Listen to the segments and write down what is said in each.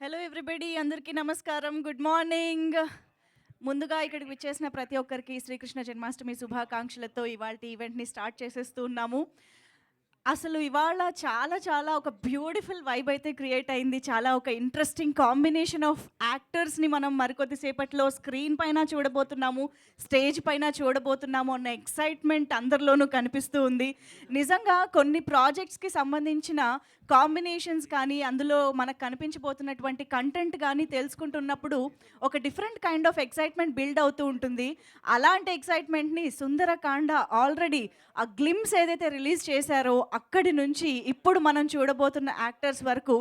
Hello everybody, అందరికీ నమస్కారం, good morning. ముందుగా ఇక్కడికి విచ్చేసిన ప్రతి ఒక్కరికి శ్రీకృష్ణ జన్మాష్టమి శుభాకాంక్షలతో ఇవాళ ఈవెంట్ని స్టార్ట్ చేసేస్తూ ఉన్నాము. అసలు ఇవాళ చాలా చాలా ఒక బ్యూటిఫుల్ వైబ్ అయితే క్రియేట్ అయింది. చాలా ఒక ఇంట్రెస్టింగ్ కాంబినేషన్ ఆఫ్ యాక్టర్స్ని మనం మరికొద్దిసేపట్లో స్క్రీన్ పైన చూడబోతున్నాము, స్టేజ్ పైన చూడబోతున్నాము అన్న ఎక్సైట్మెంట్ అందరిలోనూ కనిపిస్తూ ఉంది. నిజంగా కొన్ని ప్రాజెక్ట్స్కి సంబంధించిన కాంబినేషన్స్ కానీ, అందులో మనకు కనిపించబోతున్నటువంటి కంటెంట్ కానీ తెలుసుకుంటున్నప్పుడు ఒక different kind of excitement build అవుతూ ఉంటుంది. అలాంటి ఎక్సైట్మెంట్ని సుందరకాండ ఆల్రెడీ ఆ గ్లిమ్స్ ఏదైతే రిలీజ్ చేశారో అక్కడి నుంచి ఇప్పుడు మనం చూడబోతున్న యాక్టర్స్ వరకు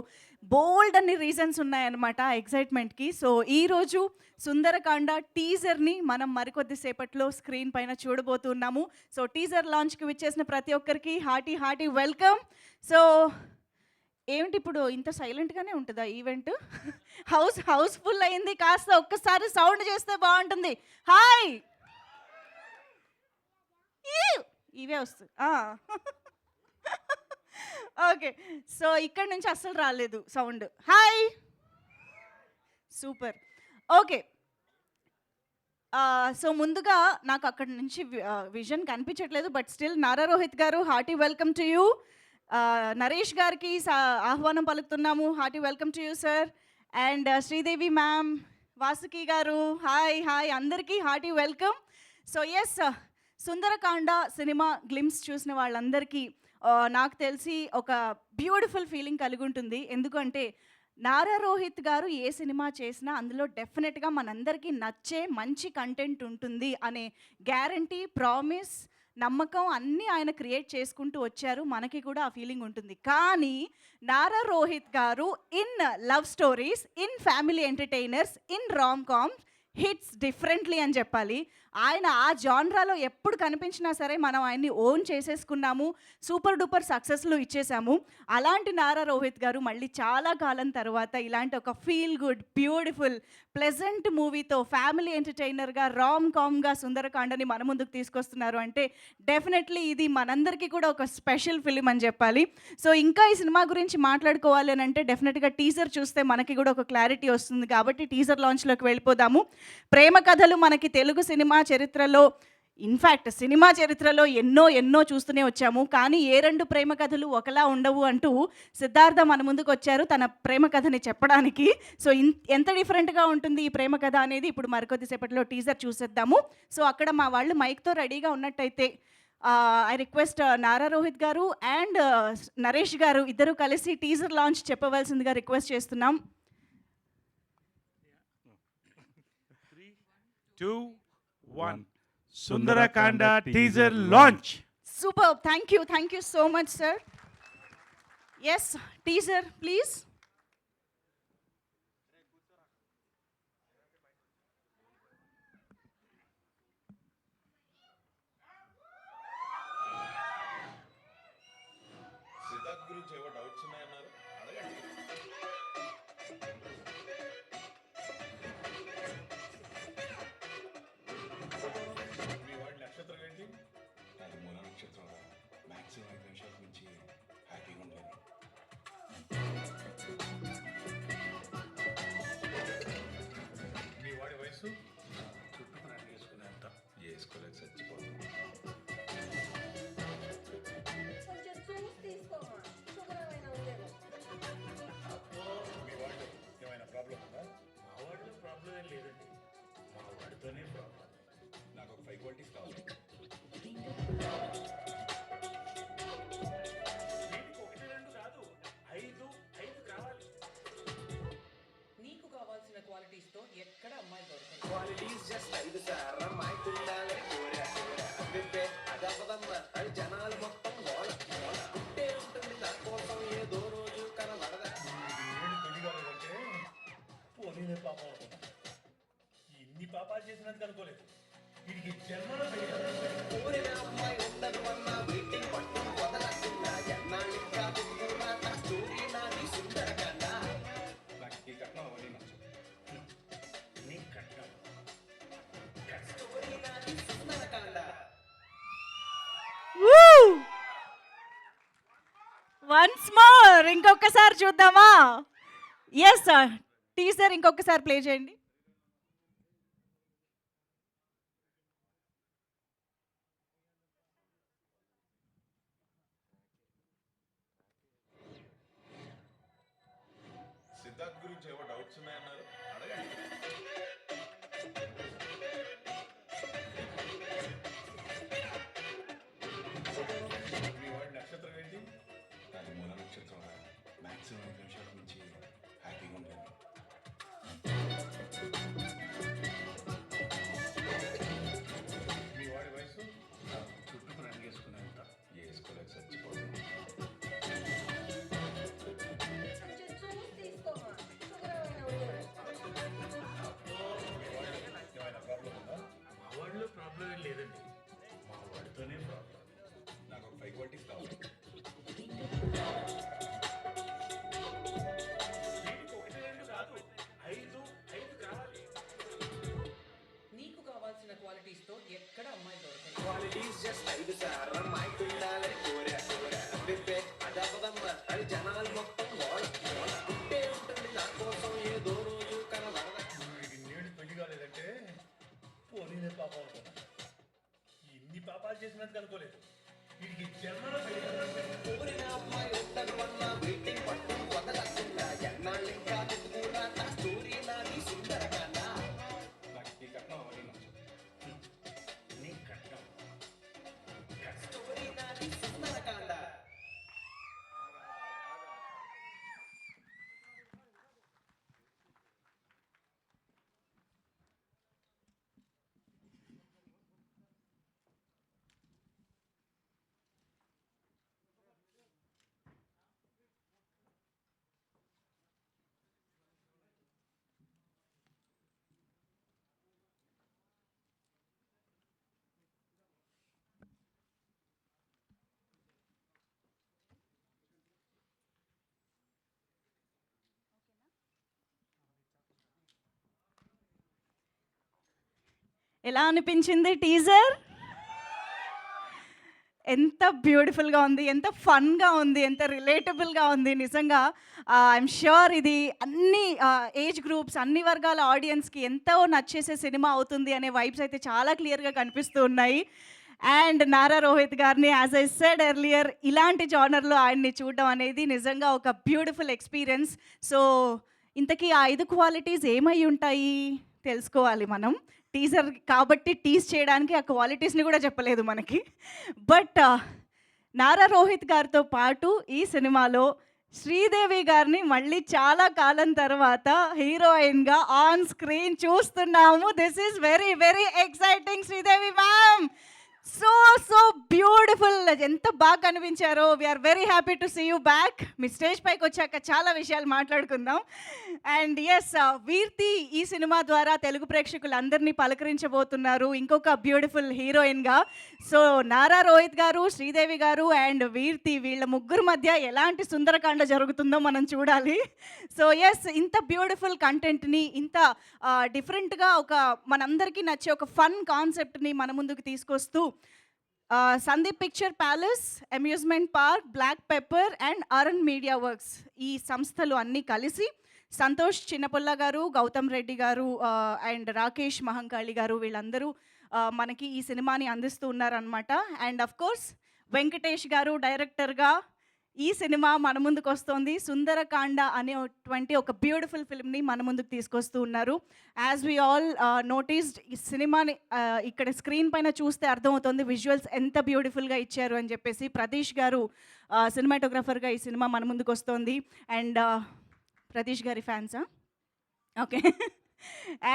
బోల్డ్ అన్ని రీజన్స్ ఉన్నాయన్నమాట ఆ ఎక్సైట్మెంట్కి. సో ఈరోజు సుందరకాండ టీజర్ని మనం మరికొద్దిసేపట్లో స్క్రీన్ పైన చూడబోతున్నాము. సో టీజర్ లాంచ్కి విచ్చేసిన ప్రతి ఒక్కరికి హార్టీ హార్టీ వెల్కమ్. సో ఏమిటి ఇప్పుడు ఇంత సైలెంట్గానే ఉంటుందా ఈవెంట్? హౌస్ఫుల్ అయింది. కాస్త ఒక్కసారి సౌండ్ చేస్తే బాగుంటుంది. హాయ్, ఇవే వస్తుంది. ఓకే, సో ఇక్కడ నుంచి అస్సలు రాలేదు sound. Hi, super. Okay, so ముందుగా నాకు అక్కడ నుంచి విజన్ కనిపించట్లేదు, but still Nara Rohit garu hearty welcome to you. Naresh గారికి ఆహ్వానం పలుకుతున్నాము. Hearty welcome to you sir. And Sridevi ma'am, Vasuki garu, hi hi, అందరికీ hearty welcome. So yes, Sundarakanda cinema glimpse చూసిన వాళ్ళందరికీ నాకు తెలిసి ఒక బ్యూటిఫుల్ ఫీలింగ్ కలిగి ఉంటుంది. ఎందుకంటే నారా రోహిత్ గారు ఏ సినిమా చేసినా అందులో డెఫినెట్గా మనందరికీ నచ్చే మంచి కంటెంట్ ఉంటుంది అనే గ్యారంటీ, ప్రామిస్, నమ్మకం అన్నీ ఆయన క్రియేట్ చేసుకుంటూ వచ్చారు. మనకి కూడా ఆ ఫీలింగ్ ఉంటుంది. కానీ నారా రోహిత్ గారు in love stories, in family entertainers, in Ram comms hits differently అని చెప్పాలి. ఆయన ఆ జాన్రాలో ఎప్పుడు కనిపించినా సరే మనం ఆయన్ని ఓన్ చేసేసుకున్నాము, సూపర్ డూపర్ సక్సెస్లు ఇచ్చేసాము. అలాంటి నారా రోహిత్ గారు మళ్ళీ చాలా కాలం తర్వాత ఇలాంటి ఒక ఫీల్ గుడ్, బ్యూటిఫుల్, ప్లెజెంట్ మూవీతో ఫ్యామిలీ ఎంటర్టైనర్గా, రామ్ కామ్గా సుందరకాండని మన ముందుకు తీసుకొస్తున్నారు అంటే డెఫినెట్లీ ఇది మనందరికీ కూడా ఒక స్పెషల్ ఫిలిం అని చెప్పాలి. సో ఇంకా ఈ సినిమా గురించి మాట్లాడుకోవాలి అని అంటే డెఫినెట్గా టీజర్ చూస్తే మనకి కూడా ఒక క్లారిటీ వస్తుంది. కాబట్టి టీజర్ లాంచ్లోకి వెళ్ళిపోదాము. ప్రేమ కథలు మనకి తెలుగు సినిమా చరిత్రలో, ఇన్ఫ్యాక్ట్ సినిమా చరిత్రలో ఎన్నో చూస్తూనే వచ్చాము. కానీ ఏ రెండు ప్రేమ కథలు ఒకలా ఉండవు అంటూ సిద్ధార్థ మన ముందుకు వచ్చారు తన ప్రేమ కథని చెప్పడానికి. సో ఎంత డిఫరెంట్గా ఉంటుంది ఈ ప్రేమ కథ అనేది ఇప్పుడు మరికొద్దిసేపట్లో టీజర్ చూసేద్దాము. సో అక్కడ మా వాళ్ళు మైక్తో రెడీగా ఉన్నట్టయితే ఐ రిక్వెస్ట్ నారా రోహిత్ గారు అండ్ నరేష్ గారు ఇద్దరు కలిసి టీజర్ లాంచ్ చెప్పవలసిందిగా రిక్వెస్ట్ చేస్తున్నాం. 3, 2, 1. Sundarakanda teaser launch. Super, thank you so much sir. Yes, teaser please. Siddharth గురించి ఏవో డౌట్స్ ఉన్నాయన్నారు, అడగండి. మీ వాడి నక్షత్రం ఏంటి? అది మూల నక్షత్రం. మ్యాక్సిమం 5 నిమిషాల నుంచి హ్యాపీగా ఉండలేదు. మీ వాడి వయసు చుట్టుకున్నట్టు వేసుకునేంత వేసుకోలేక చచ్చిపోతుంది. మీ వాళ్ళు ఏమైనా ప్రాబ్లం ఉందా? మా వాడిలో ప్రాబ్లం ఏం లేదండి, మా వాడితోనే ప్రాబ్లం. నాకు ఒక 5 క్వాలిటీస్ కావాలి. వీటికి 1, 2 కాదు, 5 కావాలి. నీకు కావాల్సిన క్వాలిటీస్తో ఎక్కడ అమ్మాయి దొరకదు. క్వాలిటీస్ జస్ట్ 5 సార్ అమ్మాయి ఉండాలి. అబ్బే అదవ్వదమ్మ, అది జనాలు మొత్తం గోల ఉంటే ఉంటుంది. నా కోసం ఏదో రోజు కనబడదా. ఏడు పెళ్లి కాలేదంటే పోనీలే పాపం అనుకున్నా. ఇన్ని పాపాలు చేసినందుకు అనుకోలేదు. వీడికి జన్మలో పెళ్లి కాలేదు. ఊరిన అమ్మాయి ఉండదు అన్న వెయిటింగ్ పట్టు వదలకుండా ఎన్నాళ్ళిగా తిరుగుతున్నా నా స్టోరీ నాది సుందరకాండ. నాకు ఈ కట్నం అవన్నీ నచ్చదు. నీ కట్నం స్టోరీ నాది సుందరకాండ. వన్స్ మోర్ ఇంకొకసారి చూద్దామా? ఎస్, టీజర్ ఇంకొకసారి ప్లే చేయండి. సిద్ధార్థ్ గురించి ఏవో డౌట్స్ ఉన్నాయన్నారు, అడగండి. మీ వాడి నక్షత్రం ఏంటి? అది మూల నక్షత్రం. మ్యాక్సిమం 5 నిమిషాల నుంచి హ్యాపీగా ఉంటుంది. మీ వాడి వయసు? చుట్టూ రంగేసుకునే ఉంటా. వేసుకోలేక చచ్చిపోతుంది. ఏమైనా ప్రాబ్లం ఉందా? మా వాడిలో ప్రాబ్లం ఏం లేదండి, మా వాడితోనే ప్రాబ్లం. నాకు ఒక 5 క్వాలిటీస్ కావాలి. వీడికి 1, 2 కాదు, 5 కావాలి. నీకు కావాల్సిన క్వాలిటీస్తో ఎక్కడ అమ్మాయి దొరకదు. క్వాలిటీస్ జస్ట్ 5 సార్ అమ్మాయికుండాలని కోరా కోరా అబ్బిబ్బే అదవ్వదమ్మా అని జనాలు మొత్తం గోల గోల. ఉంటే ఉంటుంది నా కోసం ఏదో రోజు కనబడదా. వీడికి నేడు పెళ్లి కాలేదంటే పోనీలే పాపం అనుకున్నా. ఇన్ని పాపాలు చేసినందుకు అనుకోలేదు. వీడికి జన్మలో పెళ్లి కాలేదు. కోరిన అమ్మాయి ఉండదు అన్న వెయిటింగ్ పట్టు వదలకుండా ఎన్నాళ్ళు ఇంకా తిప్పుకున్నా నా స్టోరీ నాది సుందరకాండ. నాకు ఈ కట్నం అవన్నీ నచ్చదు. నీ కట్నం స్టోరీ నాది సుందరకాండ. ఎలా అనిపించింది టీజర్? ఎంత బ్యూటిఫుల్గా ఉంది, ఎంత ఫన్గా ఉంది, ఎంత రిలేటబుల్గా ఉంది. నిజంగా ఐఎమ్ ష్యూర్ ఇది అన్ని ఏజ్ గ్రూప్స్, అన్ని వర్గాల ఆడియన్స్కి ఎంతో నచ్చేసే సినిమా అవుతుంది అనే వైబ్స్ అయితే చాలా క్లియర్గా కనిపిస్తూ ఉన్నాయి. అండ్ నారా రోహిత్ గారిని యాజ్ ఐ సెడ్ ఎర్లియర్ ఇలాంటి జానర్లో ఆయన్ని చూడడం అనేది నిజంగా ఒక బ్యూటిఫుల్ ఎక్స్పీరియన్స్. సో ఇంతకీ ఆ 5 క్వాలిటీస్ ఏమై ఉంటాయి తెలుసుకోవాలి మనం. టీజర్ కాబట్టి టీజ్ చేయడానికి ఆ క్వాలిటీస్ని కూడా చెప్పలేదు మనకి. బట్ నారా రోహిత్ గారితో పాటు ఈ సినిమాలో శ్రీదేవి గారిని మళ్ళీ చాలా కాలం తర్వాత హీరోయిన్గా ఆన్ స్క్రీన్ చూస్తున్నాము. This is very very exciting. Sridevi ma'am, so beautiful. ఎంత బాగా కనిపించారో. We are very happy to see you back. మీ స్టేజ్ పైకి వచ్చాక చాలా విషయాలు మాట్లాడుకుందాం. అండ్ ఎస్, వీర్తి ఈ సినిమా ద్వారా తెలుగు ప్రేక్షకులందరినీ పలకరించబోతున్నారు ఇంకొక బ్యూటిఫుల్ హీరోయిన్గా. సో నారా రోహిత్ గారు, శ్రీదేవి గారు అండ్ వీర్తి, వీళ్ళ ముగ్గురు మధ్య ఎలాంటి సుందరకాండ జరుగుతుందో మనం చూడాలి. సో ఎస్, ఇంత బ్యూటిఫుల్ కంటెంట్ని, ఇంత డిఫరెంట్గా ఒక మనందరికీ నచ్చే ఒక ఫన్ కాన్సెప్ట్ని మన ముందుకు తీసుకొస్తూ Sandeep picture palace, amusement park, black pepper and Arun media works, ఈ సంస్థలు అన్నీ కలిసి సంతోష్ చిన్నపుల్ల గారు, గౌతమ్ రెడ్డి గారు అండ్ రాకేష్ మహంకాళి గారు వీళ్ళందరూ మనకి ఈ సినిమాని అందిస్తూ ఉన్నారనమాట. అండ్ అఫ్ కోర్స్ వెంకటేష్ గారు డైరెక్టర్గా ఈ సినిమా మన ముందుకు వస్తుంది. సుందరకాండ అనేటువంటి ఒక బ్యూటిఫుల్ ఫిల్మ్ని మన ముందుకు తీసుకొస్తూ ఉన్నారు. యాజ్ వీ ఆల్ నోటీస్డ్, ఈ సినిమాని ఇక్కడ స్క్రీన్ పైన చూస్తే అర్థమవుతుంది విజువల్స్ ఎంత బ్యూటిఫుల్గా ఇచ్చారు అని చెప్పేసి. ప్రతీష్ గారు సినిమాటోగ్రఫర్గా ఈ సినిమా మన ముందుకు వస్తుంది. అండ్ ప్రతీష్ గారి ఫ్యాన్సా? Okay.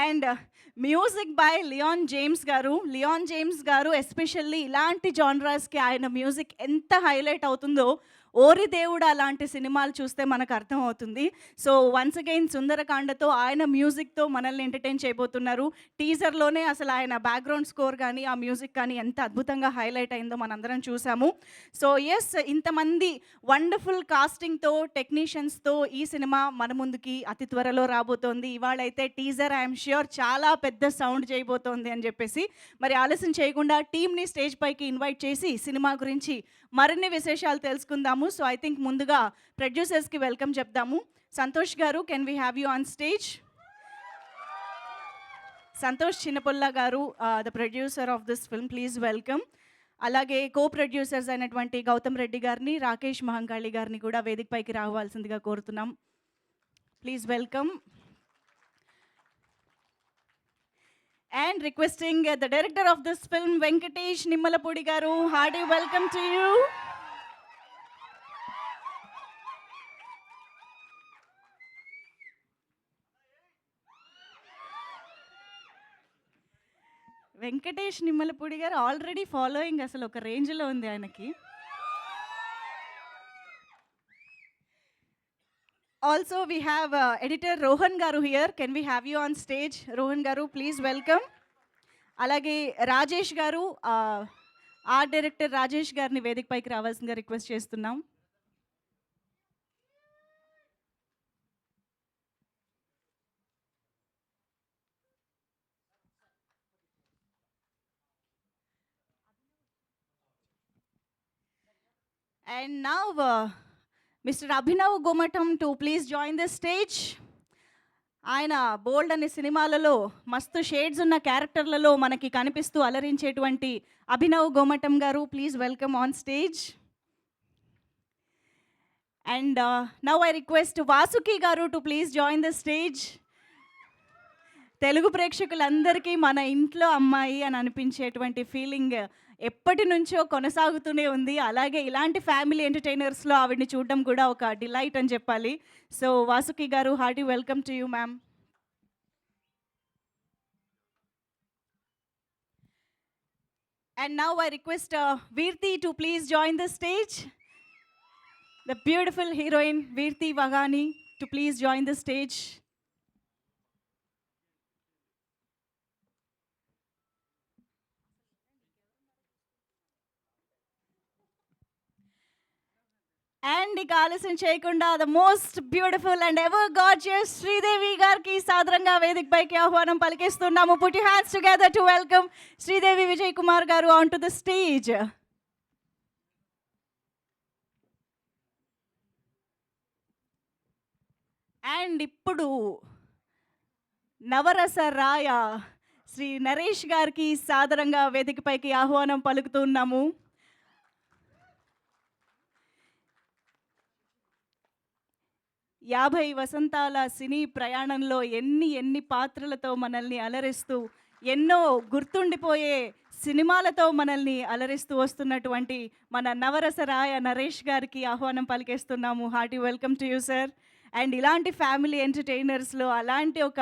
And music by Leon James garu especially ఇలాంటి జానరాస్కి ఆయన మ్యూజిక్ ఎంత హైలైట్ అవుతుందో ఓరి దేవుడు అలాంటి సినిమాలు చూస్తే మనకు అర్థమవుతుంది. సో వన్స్ అగైన్ సుందరకాండతో ఆయన మ్యూజిక్తో మనల్ని ఎంటర్టైన్ చేయబోతున్నారు. టీజర్లోనే అసలు ఆయన బ్యాక్గ్రౌండ్ స్కోర్ కానీ ఆ మ్యూజిక్ కానీ ఎంత అద్భుతంగా హైలైట్ అయిందో మనందరం చూసాము. సో ఎస్, ఇంతమంది వండర్ఫుల్ కాస్టింగ్తో, టెక్నీషియన్స్తో ఈ సినిమా మన ముందుకి అతి త్వరలో రాబోతోంది. ఇవాళైతే టీజర్ ఐఎమ్ ష్యూర్ చాలా పెద్ద సౌండ్ చేయబోతోంది అని చెప్పేసి. మరి ఆలస్యం చేయకుండా టీమ్ని స్టేజ్ పైకి ఇన్వైట్ చేసి సినిమా గురించి మరిన్ని విశేషాలు తెలుసుకుందాము. పలుకుతున్నాము. సో ఐ థింక్ ముందుగా ప్రొడ్యూసర్స్కి వెల్కమ్ చెప్దాము. Santosh garu, can we have you on stage? Santosh Chinnapulla garu, the producer of this film, please welcome. అలాగే కో ప్రొడ్యూసర్స్ అయినటువంటి గౌతమ్ రెడ్డి గారిని, రాకేష్ మహంకాళి గారిని కూడా వేదికపైకి రావాల్సిందిగా కోరుతున్నాం. Please welcome. And requesting the director of this film, Venkatesh Nimmalapudi garu, hearty welcome to you. Venkatesh Nimmalapudi garu already following అసలు ఒక రేంజ్లో ఉంది ఆయనకి. Also we have editor Rohan garu here. Can we have you on stage? Rohan garu, please welcome. అలాగే రాజేష్ గారు, art director Rajesh గారిని వేదికపైకి రావాల్సిందిగా రిక్వెస్ట్ చేస్తున్నాం. And now Mr. Abhinav Gomatam to please join the stage. ఆయన బోల్డ్ అనే సినిమాలలో మస్తు షేడ్స్ ఉన్న క్యారెక్టర్లలో మనకి కనిపిస్తూ అలరించేటువంటి Abhinav Gomatam garu, please welcome on stage. And now I request Vasuki garu to please join the stage. Telugu ప్రేక్షకులందరికీ మన ఇంట్లో అమ్మాయి అని అనిపించేటువంటి ఫీలింగ్ ఎప్పటి నుంచో కొనసాగుతూనే ఉంది. అలాగే ఇలాంటి ఫ్యామిలీ ఎంటర్టైనర్స్లో ఆవిడని చూడడం కూడా ఒక డిలైట్ అని చెప్పాలి. సో వాసుకి గారు, hearty welcome to you ma'am. And now I request Veerti to please join the stage. The beautiful heroine Veerti Vagani to please join the stage. And ఇక ఆలస్యం చేయకుండా the most beautiful and ever gorgeous Sridevi గారికి సాదరంగా వేదికపైకి ఆహ్వానం పలికిస్తున్నాము. Put your hands together to welcome Sridevi Vijay Kumar garu on to the stage. And ఇప్పుడు నవరస రాయ శ్రీ నరేష్ గారికి సాదరంగా వేదికపైకి ఆహ్వానం పలుకుతున్నాము. 50 వసంతాల సినీ ప్రయాణంలో ఎన్ని పాత్రలతో మనల్ని అలరిస్తూ, ఎన్నో గుర్తుండిపోయే సినిమాలతో మనల్ని అలరిస్తూ వస్తున్నటువంటి మన నవరసరాయ నరేష్ గారికి ఆహ్వానం పలికేస్తున్నాము. Hearty welcome to you sir. And ఇలాంటి ఫ్యామిలీ ఎంటర్టైనర్స్లో అలాంటి ఒక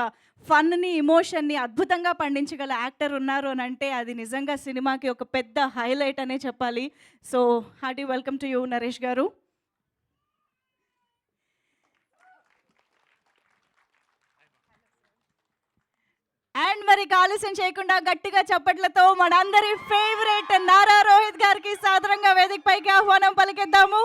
ఫన్ని, ఇమోషన్ని అద్భుతంగా పండించగల యాక్టర్ ఉన్నారు అని అంటే అది నిజంగా సినిమాకి ఒక పెద్ద హైలైట్ అనే చెప్పాలి. So hearty welcome to you Naresh గారు. అండ్ మరి ఆలస్యం చేయకుండా గట్టిగా చప్పట్లతో మనందరి ఫేవరెట్ నారా రోహిత్ గారికి సాదరంగా వేదికపైకి ఆహ్వానం పలికిద్దాము.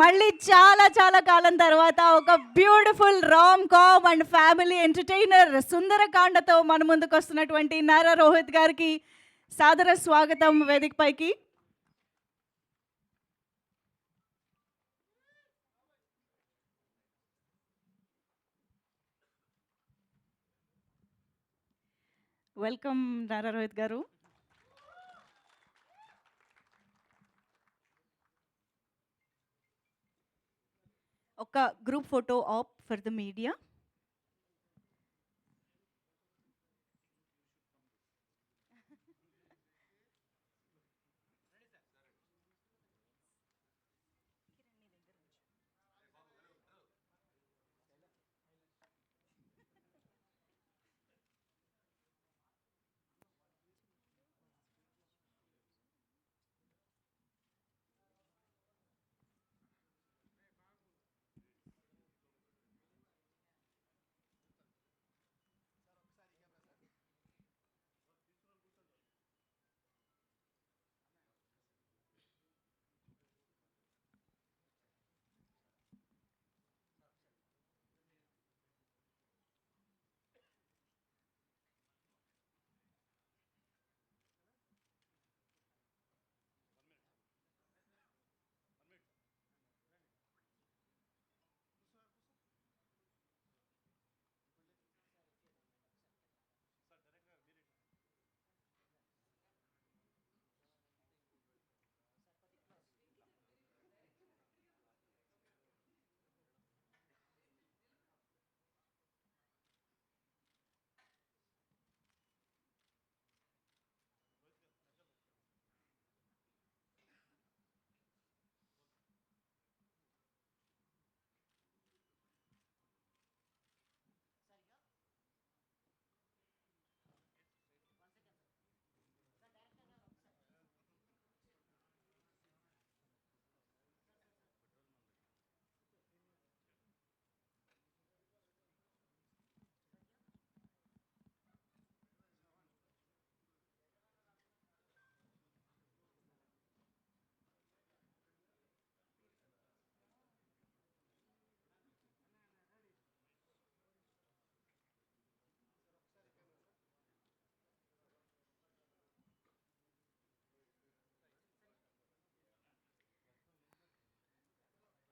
మళ్ళీ చాలా కాలం తర్వాత ఒక beautiful rom com and family entertainer సుందరకాండతో మన ముందుకు వస్తున్నటువంటి నారా రోహిత్ గారికి సాదర స్వాగతం వేదికపైకి. వెల్కమ్ నారా రోహిత్ గారు. ఒక group photo op for the media.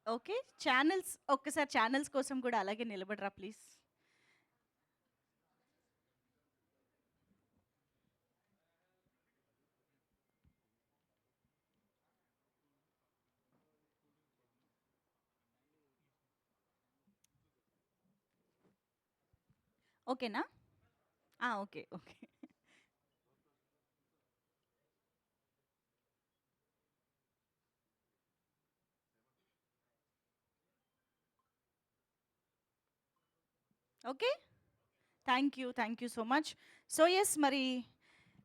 Okay. Channels ఒక్కసారి ఛానెల్స్ కోసం కూడా అలాగే నిలబడరా ప్లీజ్. ఓకేనా? Okay. Okay. Okay. Thank you so much. So yes, మరి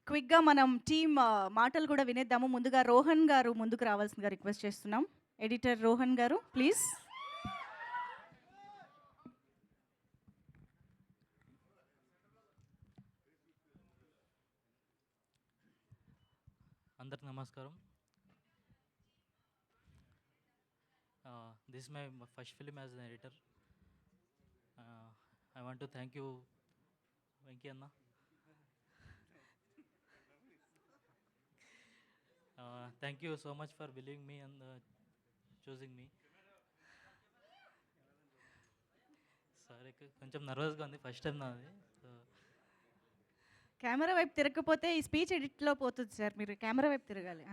క్విక్‌గా మనం టీమ్ మాటలు కూడా వినేద్దాము. ముందుగా రోహన్ గారు ముందుకు రావాల్సిందిగా రిక్వెస్ట్ చేస్తున్నాం. Editor Rohan garu please. అందరికి నమస్కారం. This my first film as an editor. I want to thank you Venky అన్న. Thank you so much for believing me and choosing me. సరే, కొంచెం నర్వస్గా ఉంది, ఫస్ట్ టైం నాది. కెమెరా వైపు తిరగకపోతే ఈ స్పీచ్ ఎడిట్‌లో పోతుంది సార్. మీరు కెమెరా వైపు తిరగాలి.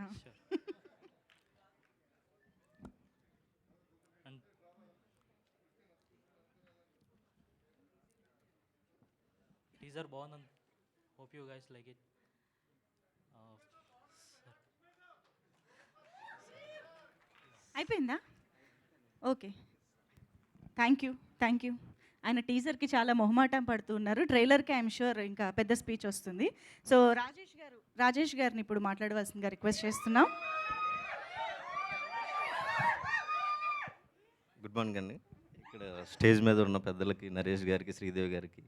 అండ్ టీజర్ బాగుంది. Hope you guys like it. అయిపోయిందా? ఓకే. Thank you. ఆయన టీజర్‌కి చాలా మొహమాటం పడుతూ ఉన్నారు. ట్రైలర్‌కి ఐఎమ్ షూర్ ఇంకా పెద్ద స్పీచ్ వస్తుంది. సో రాజేష్ గారిని ఇప్పుడు మాట్లాడవలసిందిగా రిక్వెస్ట్ చేస్తున్నాం. గుడ్ మార్నింగ్ అండి. ఇక్కడ స్టేజ్ మీద ఉన్న పెద్దలకి, నరేష్ గారికి, శ్రీదేవి గారికి,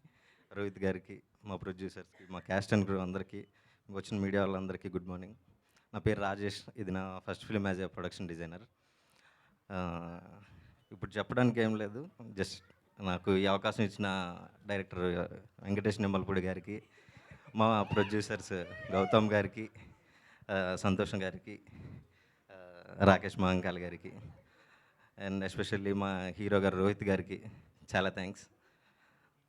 రోహిత్ గారికి, మా ప్రొడ్యూసర్స్కి, మా క్యాస్ట్ అండ్ క్రూ అందరికీ, వచ్చిన మీడియా వాళ్ళందరికీ గుడ్ మార్నింగ్. నా పేరు రాజేష్. ఇది నా first film as a production designer. ఇప్పుడు చెప్పడానికి ఏం లేదు, జస్ట్ నాకు ఈ అవకాశం ఇచ్చిన డైరెక్టర్ వెంకటేష్ నిమ్మలపూడి గారికి, మా ప్రొడ్యూసర్స్ గౌతమ్ గారికి, సంతోషం గారికి, రాకేష్ మహంకాల్ గారికి, అండ్ ఎస్పెషల్లీ మా హీరో గారు రోహిత్ గారికి చాలా థ్యాంక్స్.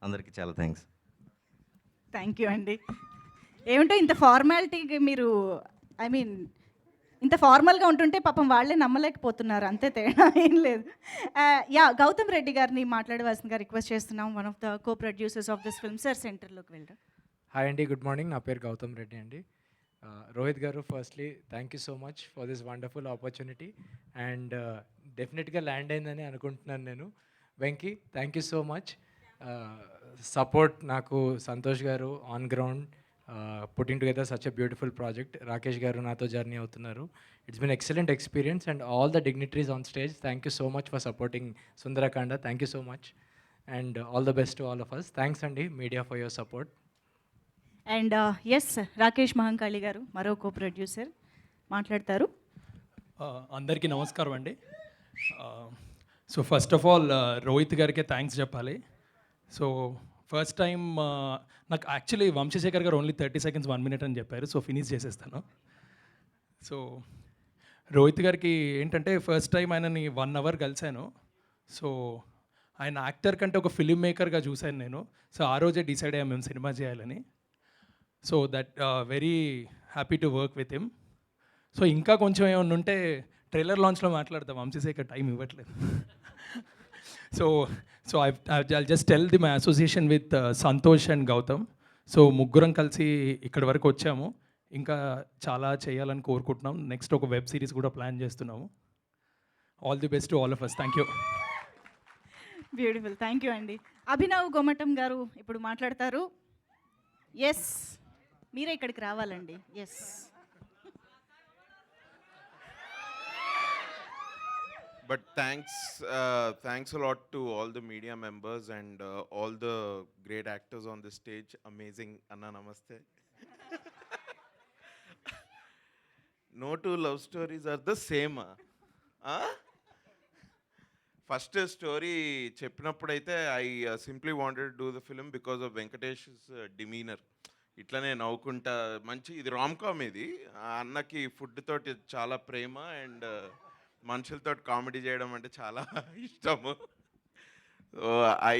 అందరికీ చాలా థ్యాంక్స్. థ్యాంక్ యూ అండి. ఏమిటో ఇంత ఫార్మాలిటీగా మీరు ఇంత ఫార్మల్గా ఉంటుంటే పాపం వాళ్ళే నమ్మలేకపోతున్నారు, అంతే తేడా ఏం లేదు. గౌతమ్ రెడ్డి గారిని మాట్లాడవలసిందిగా రిక్వెస్ట్ చేస్తున్నాం. One of the co producers of this film. Sir సెంటర్లోకి వెళ్ళరా. హాయ్ అండి, గుడ్ మార్నింగ్. నా పేరు గౌతమ్ రెడ్డి అండి. రోహిత్ గారు, firstly thank you so much for this wonderful opportunity. And డెఫినెట్గా ల్యాండ్ అయిందని అనుకుంటున్నాను నేను. Venky, thank you so much. Support నాకు సంతోష్ గారు on ground, putting together such a beautiful project. Rakesh గారు నాతో జర్నీ అవుతున్నారు. It's been excellent experience and all the dignitaries on stage, thank you so much for supporting Sundarakanda. Thank you so much and all the best to all of us. Thanks అండి media for your support. And yes, Rakesh Mahankali గారు మరో co producer మాట్లాడతారు. అందరికీ నమస్కారం అండి. So first of all Rohit గారికే thanks చెప్పాలి. So first time నాకు యాక్చువల్లీ వంశశేఖర్ గారు ఓన్లీ 30 seconds 1 minute అని చెప్పారు, సో ఫినిష్ చేసేస్తాను. సో రోహిత్ గారికి ఏంటంటే ఫస్ట్ టైం ఆయనని 1 hour కలిశాను. సో ఆయన యాక్టర్ కంటే ఒక ఫిలిం మేకర్గా చూశాను నేను. సో ఆ రోజే డిసైడ్ అయ్యాం మేము సినిమా చేయాలని. So that very happy to work with him. So ఇంకా కొంచెం ఏమన్నా ఉంటే ట్రైలర్ లాంచ్లో మాట్లాడతాం, వంశశేఖర్ టైం ఇవ్వట్లేదు. So I just tell the my association with Santosh and Gautham. So ముగ్గురం కలిసి ఇక్కడి వరకు వచ్చాము, ఇంకా చాలా చేయాలని కోరుకుంటున్నాం. నెక్స్ట్ ఒక వెబ్ సిరీస్ కూడా ప్లాన్ చేస్తున్నాము. All the best to all of us. Thank you. Beautiful, thank you అండి. అభినవ్ గోమటం గారు ఇప్పుడు మాట్లాడతారు. ఎస్, మీరే ఇక్కడికి రావాలండి. Yes. But thanks a lot to all the media members and all the great actors on the stage. Amazing. Anna, namaste. No two love stories are the same. First story చెప్పినప్పుడైతే I simply wanted to do the film because of Venkatesh's demeanor. ఇట్లనే నవ్వుకుంటా మంచి, ఇది rom com, ఇది అన్నకి food తోటి చాలా ప్రేమ and మనుషులతో comedy చేయడం అంటే చాలా ఇష్టము. So I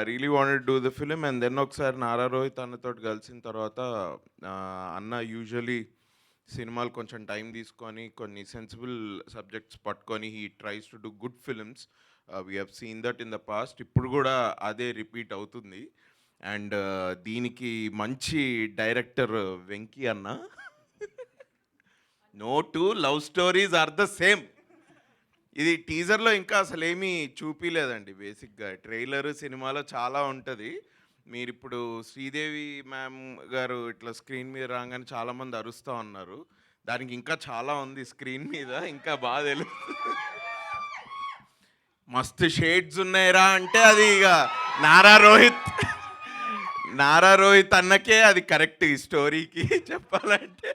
really wanted do the film. And then ఒకసారి నారా రోహిత్ అన్నతో కలిసిన తర్వాత అన్న యూజువలీ సినిమాలు కొంచెం టైం తీసుకొని కొన్ని సెన్సిబుల్ సబ్జెక్ట్స్ పట్టుకొని he tries to do good films. We have seen that in the past. ఇప్పుడు కూడా అదే రిపీట్ అవుతుంది. అండ్ దీనికి మంచి డైరెక్టర్ వెంకీ అన్న. No two love stories are the same. ఇది టీజర్లో ఇంకా అసలు ఏమీ చూపించలేదండి. బేసిక్గా ట్రైలర్ సినిమాలో చాలా ఉంటుంది. మీరు ఇప్పుడు శ్రీదేవి మ్యామ్ గారు ఇట్లా స్క్రీన్ మీద రాగానే చాలామంది అరుస్తూ ఉన్నారు. దానికి ఇంకా చాలా ఉంది స్క్రీన్ మీద, ఇంకా బాగా తెలుస్తుంది. మస్తు షేడ్స్ ఉన్నాయిరా అంటే అది ఇక నారా రోహిత్ అన్నకే అది కరెక్ట్ ఈ స్టోరీకి చెప్పాలంటే.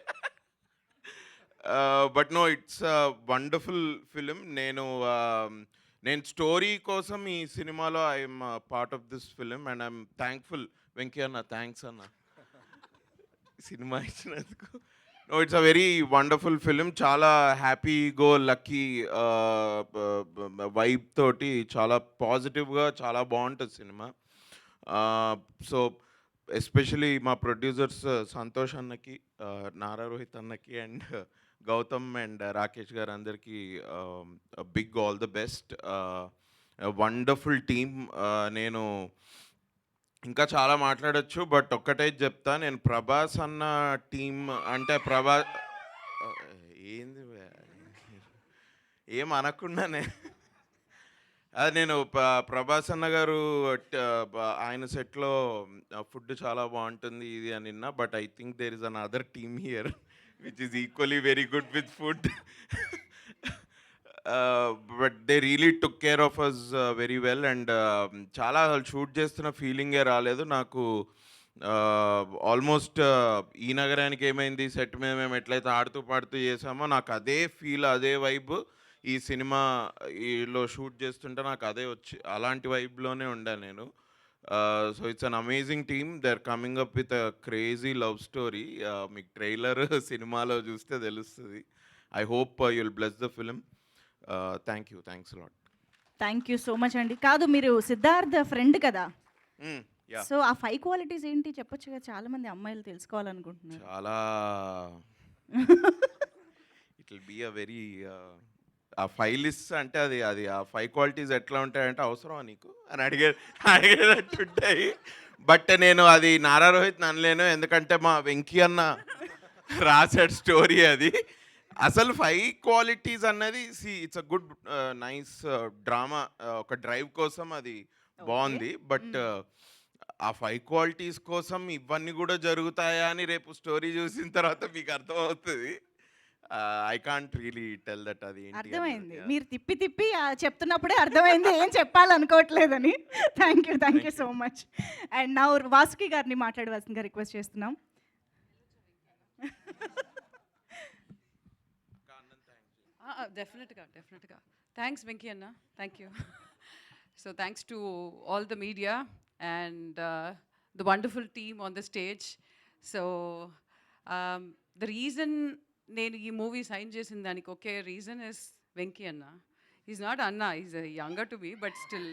But no, it's wonderful film. నేను స్టోరీ కోసం ఈ సినిమాలో I'm part of this film and I'm thankful. Venky అన్న, థ్యాంక్స్ అన్న సినిమా ఇచ్చినందుకు. No, it's a very wonderful film. చాలా హ్యాపీ గో లక్కీ వైబ్ తోటి చాలా పాజిటివ్గా చాలా బాగుంటుంది సినిమా. సో ఎస్పెషలీ మా ప్రొడ్యూసర్స్ సంతోష్ అన్నకి, నారా రోహిత్ అన్నకి అండ్ గౌతమ్ అండ్ రాకేష్ గారు అందరికీ big all the best. Wonderful team. నేను ఇంకా చాలా మాట్లాడచ్చు, బట్ ఒక్కటే చెప్తా. నేను ప్రభాస్ అన్న టీం అంటే ఏంది ఏం అనకుండానే అది నేను ప్రభాస్ అన్న గారు ఆయన సెట్లో ఫుడ్ చాలా బాగుంటుంది ఇది అని విన్నా. But I think there is an other team here which is equally very good with food. But they really took care of us very well. And చాలా షూట్ చేస్తున్న ఫీలింగే రాలేదు నాకు. ఆల్మోస్ట్ ఈ నగరానికి ఏమైంది సెట్ మీద మేము ఎట్లయితే ఆడుతూ పాడుతూ చేసామో నాకు అదే ఫీల్, అదే వైబ్ ఈ సినిమాలో షూట్ చేస్తుంటే నాకు అదే అలాంటి వైబ్లోనే ఉండాను నేను. So it's an amazing team. They are coming up with a crazy love story. మీకు ట్రైలర్ సినిమాలో చూస్తే తెలుస్తుంది. I hope you will bless the film. Thanks lot. Thank you so much అండి. కాదు, మీరు సిద్ధార్థ్ ఫ్రెండ్ కదా, యా, సో ఆ 5 క్వాలిటీస్ ఏంటి చెప్పొచ్చు కదా, చాలా మంది అమ్మాయిలు తెలుసుకోవాలనుకుంటున్నారు. చాలా it will be a very uh 5 list అంటే అది ఆ 5 క్వాలిటీస్ ఎట్లా ఉంటాయంటే అవసరమా నీకు అని అడిగేటట్టుంటాయి. బట్ నేను అది నారా రోహిత్ అనలేను, ఎందుకంటే మా వెంకీ అన్న రాసాడు స్టోరీ అది. అసలు 5 క్వాలిటీస్ అన్నది it's a good nice drama. ఒక డ్రైవ్ కోసం అది బాగుంది. బట్ ఆ 5 క్వాలిటీస్ కోసం ఇవన్నీ కూడా జరుగుతాయా అని రేపు స్టోరీ చూసిన తర్వాత మీకు అర్థమవుతుంది. I can't really tell that. అది అర్థమైంది, మీరు తిప్పి చెప్తున్నప్పుడే అర్థమైంది ఏం చెప్పాలనుకోవట్లేదని. Thank you so much. అండ్ నా వాసుకి గారిని మాట్లాడవలసిందిగా రిక్వెస్ట్ చేస్తున్నాం. డెఫినెట్గా థ్యాంక్స్ వెంకీ అన్న, thank you. So thanks to all the media and the wonderful team on the stage. So the reason నేను ఈ మూవీ సైన్ చేసిన దానికి ఒకే రీజన్ ఇస్ వెంకీ అన్న. ఈజ్ నాట్ అన్న, is younger to me, but still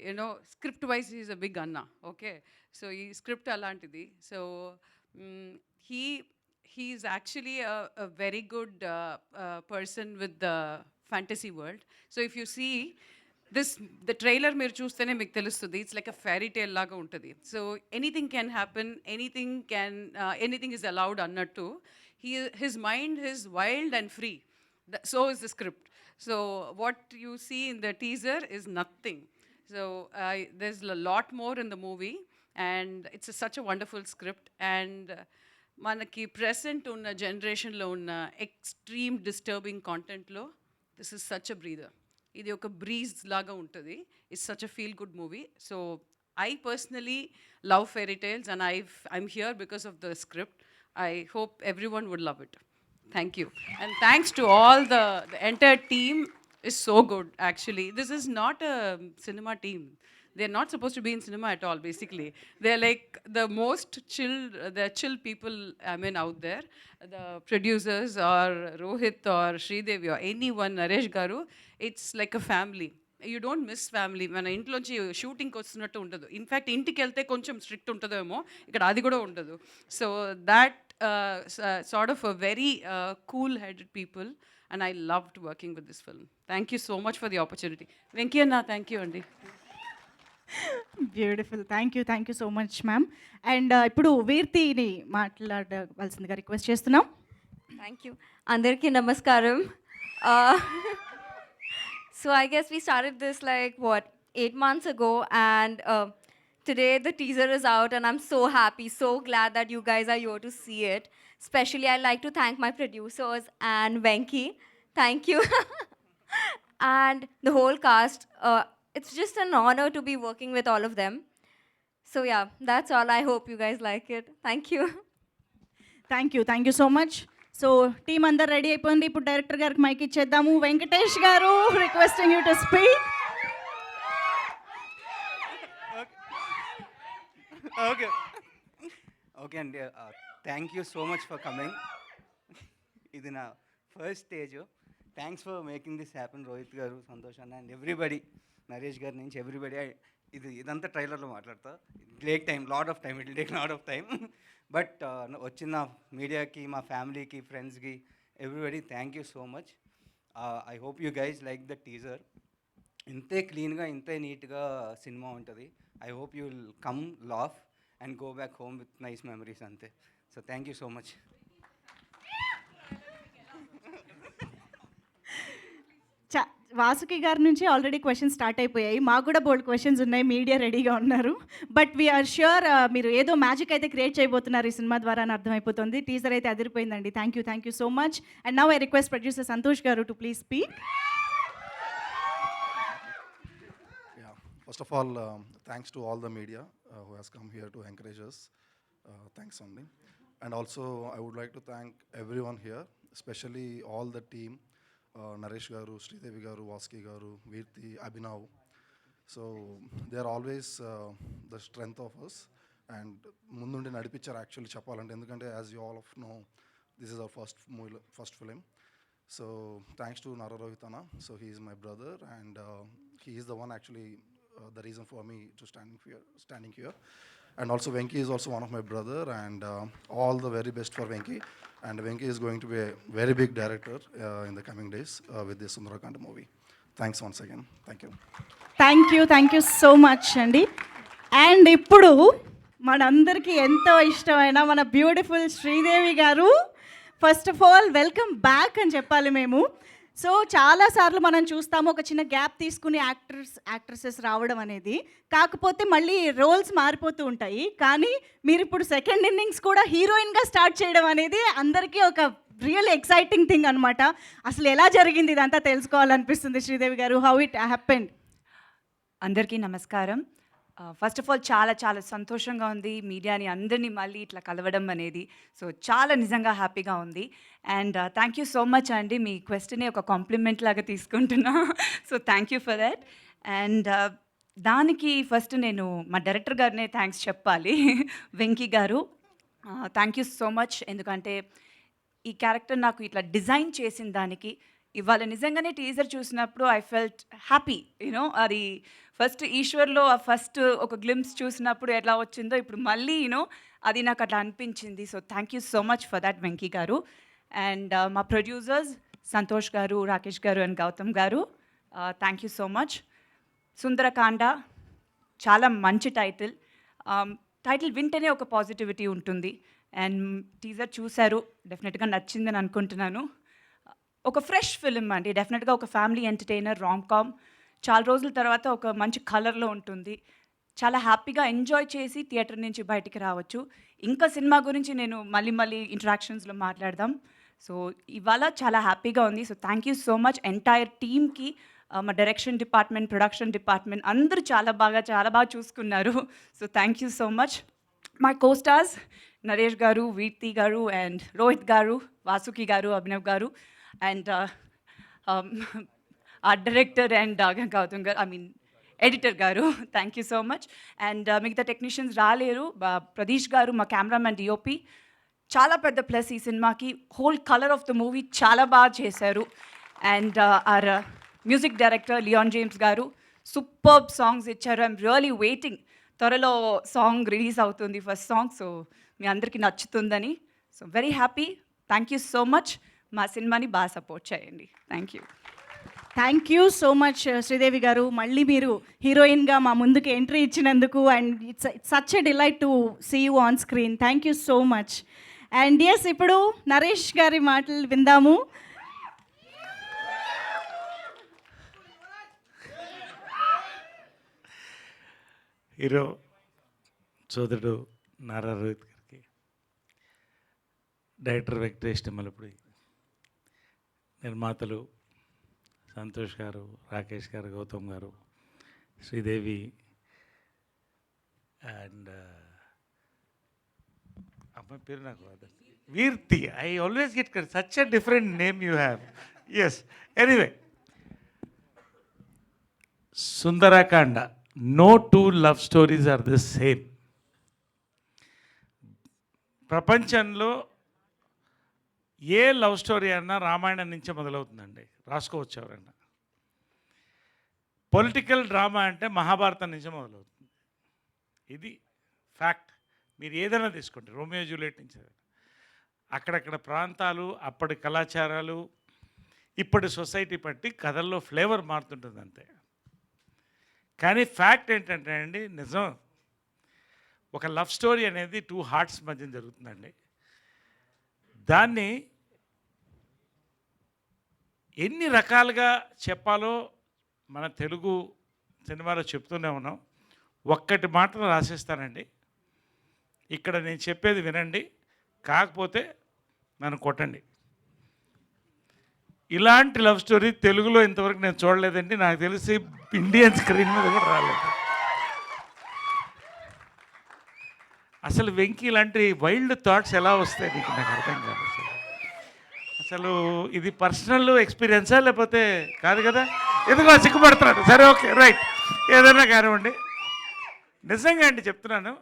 you know script wise is a big అన్న. Okay, so ఈ script అలాంటిది. So he's actually a very good person with the fantasy world. So if you see the trailer మీరు చూస్తేనే మీకు తెలుస్తుంది, it's like a fairy tale లాగా ఉంటుంది. So anything can happen, anything is allowed అన్నట్టు. his mind is wild and free. So is the script. So what you see in the teaser is nothing. So there's a lot more in the movie and it's such a wonderful script. And మనకి present ఉన్న జనరేషన్లో ఉన్న extreme disturbing కాంటెంట్లో this is such a breather. ఇది ఒక breeze లాగా ఉంటుంది. It's such a feel good movie. So I personally love fairy tales and I'm here because of the script. I hope everyone would love it. Thank you. And thanks to all the entire team is so good actually. This is not a cinema team. they're not supposed to be in cinema at all, basically. They're like the most chill, the chill people, I mean, out there. The producers or Rohit or Sridevi or anyone, Naresh Garu, it's like a family. You don't miss family. మన ఇంట్లోంచి షూటింగ్కి వస్తున్నట్టు ఉండదు. In fact ఇంటికి వెళ్తే కొంచెం strict ఉంటుందేమో, ఇక్కడ అది కూడా ఉండదు. So that sort of a very cool headed people and I loved working with this film. Thank you so much for the opportunity. Venky అన్న, థ్యాంక్ యూ అండి. Beautiful. Thank you so much ma'am. And ఇప్పుడు వీర్తిని మాట్లాడవలసిందిగా request చేస్తున్నాం. Thank you. అందరికీ నమస్కారం. So I guess we started this like 8 months ago, and today the teaser is out and I'm so happy, so glad that you guys are here to see it. Especially I'd like to thank my producers and Venki. Thank you. And the whole cast. It's just an honor to be working with all of them. So yeah, that's all. I hope you guys like it. Thank you. Thank you so much. So team అందరు ready అయిపోయింది. ఇప్పుడు director గారికి mic ఇచ్చేద్దాము. Venkatesh garu, requesting you to speak. Okay అండి, thank you so much for coming. ఇది నా first stage. Thanks for making this happen Rohit garu, Santosh అన్న and everybody, Naresh గారి నుంచి ఎవ్రీబడి. ఇదంతా ట్రైలర్లో మాట్లాడతా. Take time, lot of time, it will take lot of time. But వచ్చిన మీడియాకి, మా ఫ్యామిలీకి, ఫ్రెండ్స్కి, everybody thank you so much. I hope you guys like the teaser. ఇంతే క్లీన్గా, ఇంతే నీట్గా సినిమా ఉంటుంది. I hope you will come laugh and go back home with nice memories అంతే. So thank you so much. Vasuki గారి నుంచి already questions start అయిపోయాయి. మాకు కూడా బోల్డ్ క్వశ్చన్స్ ఉన్నాయి. మీడియా రెడీగా ఉన్నారు. బట్ వీఆర్ ష్యూర్ మీరు ఏదో మ్యాజిక్ అయితే క్రియేట్ చేయబోతున్నారు ఈ సినిమా ద్వారా అని అర్థమైపోతుంది. టీజర్ అయితే అదిరిపోయిందండి. Thank you so much. And now I request producer Santosh garu to please speak. First of all, thanks to all the media who has come here to encourage us. Thanks only. And also, I would like to thank everyone here, especially all the team, Naresh Garu, Sridevi Garu, Vaski Garu, Virti, Abhinav. So, they are always the strength of us. And mundundi nadipichar actually cheppalante, endukante as you all of know, this is our first film. So, thanks to Nara Rohitana. So, he is my brother, and he is the one actually the reason for me to standing here. And also Venki is also one of my brother, and all the very best for Venki. And Venki is going to be a very big director in the coming days with this Sundarakanda movie. Thanks once again. Thank you. Thank you so much అండి. And ఇప్పుడు మనందరికీ ఎంతో ఇష్టమైన మన beautiful Sridevi గారు, first of all welcome back అని చెప్పాలి మేము. సో చాలాసార్లు మనం చూస్తాము ఒక చిన్న గ్యాప్ తీసుకుని యాక్ట్రెసెస్ రావడం అనేది. కాకపోతే మళ్ళీ రోల్స్ మారిపోతూ ఉంటాయి. కానీ మీరు ఇప్పుడు సెకండ్ ఇన్నింగ్స్ కూడా హీరోయిన్గా స్టార్ట్ చేయడం అనేది అందరికీ ఒక రియల్ ఎక్సైటింగ్ థింగ్ అనమాట. అసలు ఎలా జరిగింది ఇదంతా తెలుసుకోవాలనిపిస్తుంది శ్రీదేవి గారు. How it happened? అందరికీ నమస్కారం. ఫస్ట్ ఆఫ్ ఆల్ చాలా చాలా సంతోషంగా ఉంది మీడియాని అందరినీ మళ్ళీ ఇట్లా కలవడం అనేది. సో చాలా నిజంగా హ్యాపీగా ఉంది. And thank you so much అండి. మీ క్వశ్చనే ఒక కాంప్లిమెంట్ లాగా తీసుకుంటున్నా. So thank you for that. And దానికి ఫస్ట్ నేను మా డైరెక్టర్ గారినే థ్యాంక్స్ చెప్పాలి, వెంకీ గారు. Thank you so much. ఎందుకంటే ఈ క్యారెక్టర్ నాకు ఇట్లా డిజైన్ చేసిన దానికి ఇవాళ నిజంగానే టీజర్ చూసినప్పుడు ఐ ఫెల్ట్ హ్యాపీ. యూనో అది ఫస్ట్ ఈశ్వర్లో ఆ ఫస్ట్ ఒక గ్లిమ్స్ చూసినప్పుడు ఎలా వచ్చిందో ఇప్పుడు మళ్ళీ అది నాకు అట్లా అనిపించింది. So thank you so much for that Venky గారు. అండ్ మా ప్రొడ్యూసర్స్ సంతోష్ గారు, రాకేష్ గారు అండ్ గౌతమ్ గారు, thank you so much. Sundarakanda చాలా మంచి టైటిల్. టైటిల్ వింటేనే ఒక పాజిటివిటీ ఉంటుంది. అండ్ టీజర్ చూశారు, డెఫినెట్గా నచ్చిందని అనుకుంటున్నాను. ఒక ఫ్రెష్ ఫిలిం అండి, డెఫినెట్గా ఒక ఫ్యామిలీ ఎంటర్టైనర్, రామ్ కామ్. చాలా రోజుల తర్వాత ఒక మంచి కలర్లో ఉంటుంది. చాలా హ్యాపీగా ఎంజాయ్ చేసి థియేటర్ నుంచి బయటికి రావచ్చు. ఇంకా సినిమా గురించి నేను మళ్ళీ ఇంటరాక్షన్స్లో మాట్లాడదాం. సో ఇవాళ చాలా హ్యాపీగా ఉంది. So thank you so much entire టీమ్కి, మా డైరెక్షన్ డిపార్ట్మెంట్, ప్రొడక్షన్ డిపార్ట్మెంట్ అందరూ చాలా బాగా చూసుకున్నారు. So thank you so much. My co-stars Naresh గారు, వీర్తి గారు అండ్ రోహిత్ గారు, Vasuki garu, Abhinav garu and our director and Gautam garu, I mean editor garu thank you so much. And మిగతా టెక్నీషియన్స్ రాలేరు. ప్రదీష్ గారు మా కెమెరామెన్ డిఓపి చాలా పెద్ద ప్లస్ ఈ సినిమాకి. Whole colour of the movie చాలా బాగా చేశారు. And our music director Leon James గారు సూపర్బ్ సాంగ్స్ ఇచ్చారు. ఐఎమ్ రియలీ వెయిటింగ్, త్వరలో సాంగ్ రిలీజ్ అవుతుంది, ఫస్ట్ సాంగ్. సో మీ అందరికీ నచ్చుతుందని. So very happy. Thank you so much. మా సినిమాని బాగా సపోర్ట్ చేయండి. Thank you. Thank you so much Sridevi గారు. మళ్ళీ మీరు హీరోయిన్గా మా ముందుకు ఎంట్రీ ఇచ్చినందుకు and it's such a delight to see you on screen. Thank you so much. And yes, ఇప్పుడు నరేష్ గారి మాటలు విందాము. హీరో సోదరుడు నారా రోహిత్ గారికి, డైరెక్టర్ వెంకటేష్ నిమ్మలపూడి, నిర్మాతలు సంతోష్ గారు, రాకేష్ గారు, గౌతమ్ గారు, శ్రీదేవి అండ్ అమ్మాయి పేరు నాకు వీర్తి. I always get such a different name you have. Yes, anyway, Sundarakanda. No two love stories are the same. ప్రపంచంలో ఏ లవ్ స్టోరీ అన్నా రామాయణం నుంచే మొదలవుతుందండి, రాసుకోవచ్చు ఎవరన్నా. పొలిటికల్ డ్రామా అంటే మహాభారతం నుంచే మొదలవుతుంది. ఇది ఫ్యాక్ట్. మీరు ఏదైనా తీసుకోండి, రోమియో జూలియట్ నుంచి అక్కడక్కడ ప్రాంతాలు, అప్పటి కళాచారాలు, ఇప్పటి సొసైటీ బట్టి కథల్లో ఫ్లేవర్ మారుతుంటుంది అంతే. కానీ ఫ్యాక్ట్ ఏంటంటే అండి, నిజం, ఒక లవ్ స్టోరీ అనేది టూ హార్ట్స్ మధ్య జరుగుతుందండి. దాన్ని ఎన్ని రకాలుగా చెప్పాలో మన తెలుగు సినిమాలో చెప్తూనే ఉన్నాం. ఒక్కటి మాత్రం రాసేస్తానండి, ఇక్కడ నేను చెప్పేది వినండి, కాకపోతే నన్ను కొట్టండి. ఇలాంటి లవ్ స్టోరీ తెలుగులో ఇంతవరకు నేను చూడలేదండి. నాకు తెలిసి ఇండియన్ స్క్రీన్ మీద కూడా రాలేదు. అసలు వెంకీ ఇలాంటి వైల్డ్ థాట్స్ ఎలా వస్తాయి నీకు, నాకు అర్థం కాదు. అసలు ఇది పర్సనల్ ఎక్స్పీరియన్సా లేకపోతే కాదు కదా? ఎందుకో సిగ్గుపడుతున్నాడు. సరే, ఓకే, రైట్, ఏదైనా కానివ్వండి. నిజంగా అండి చెప్తున్నాను,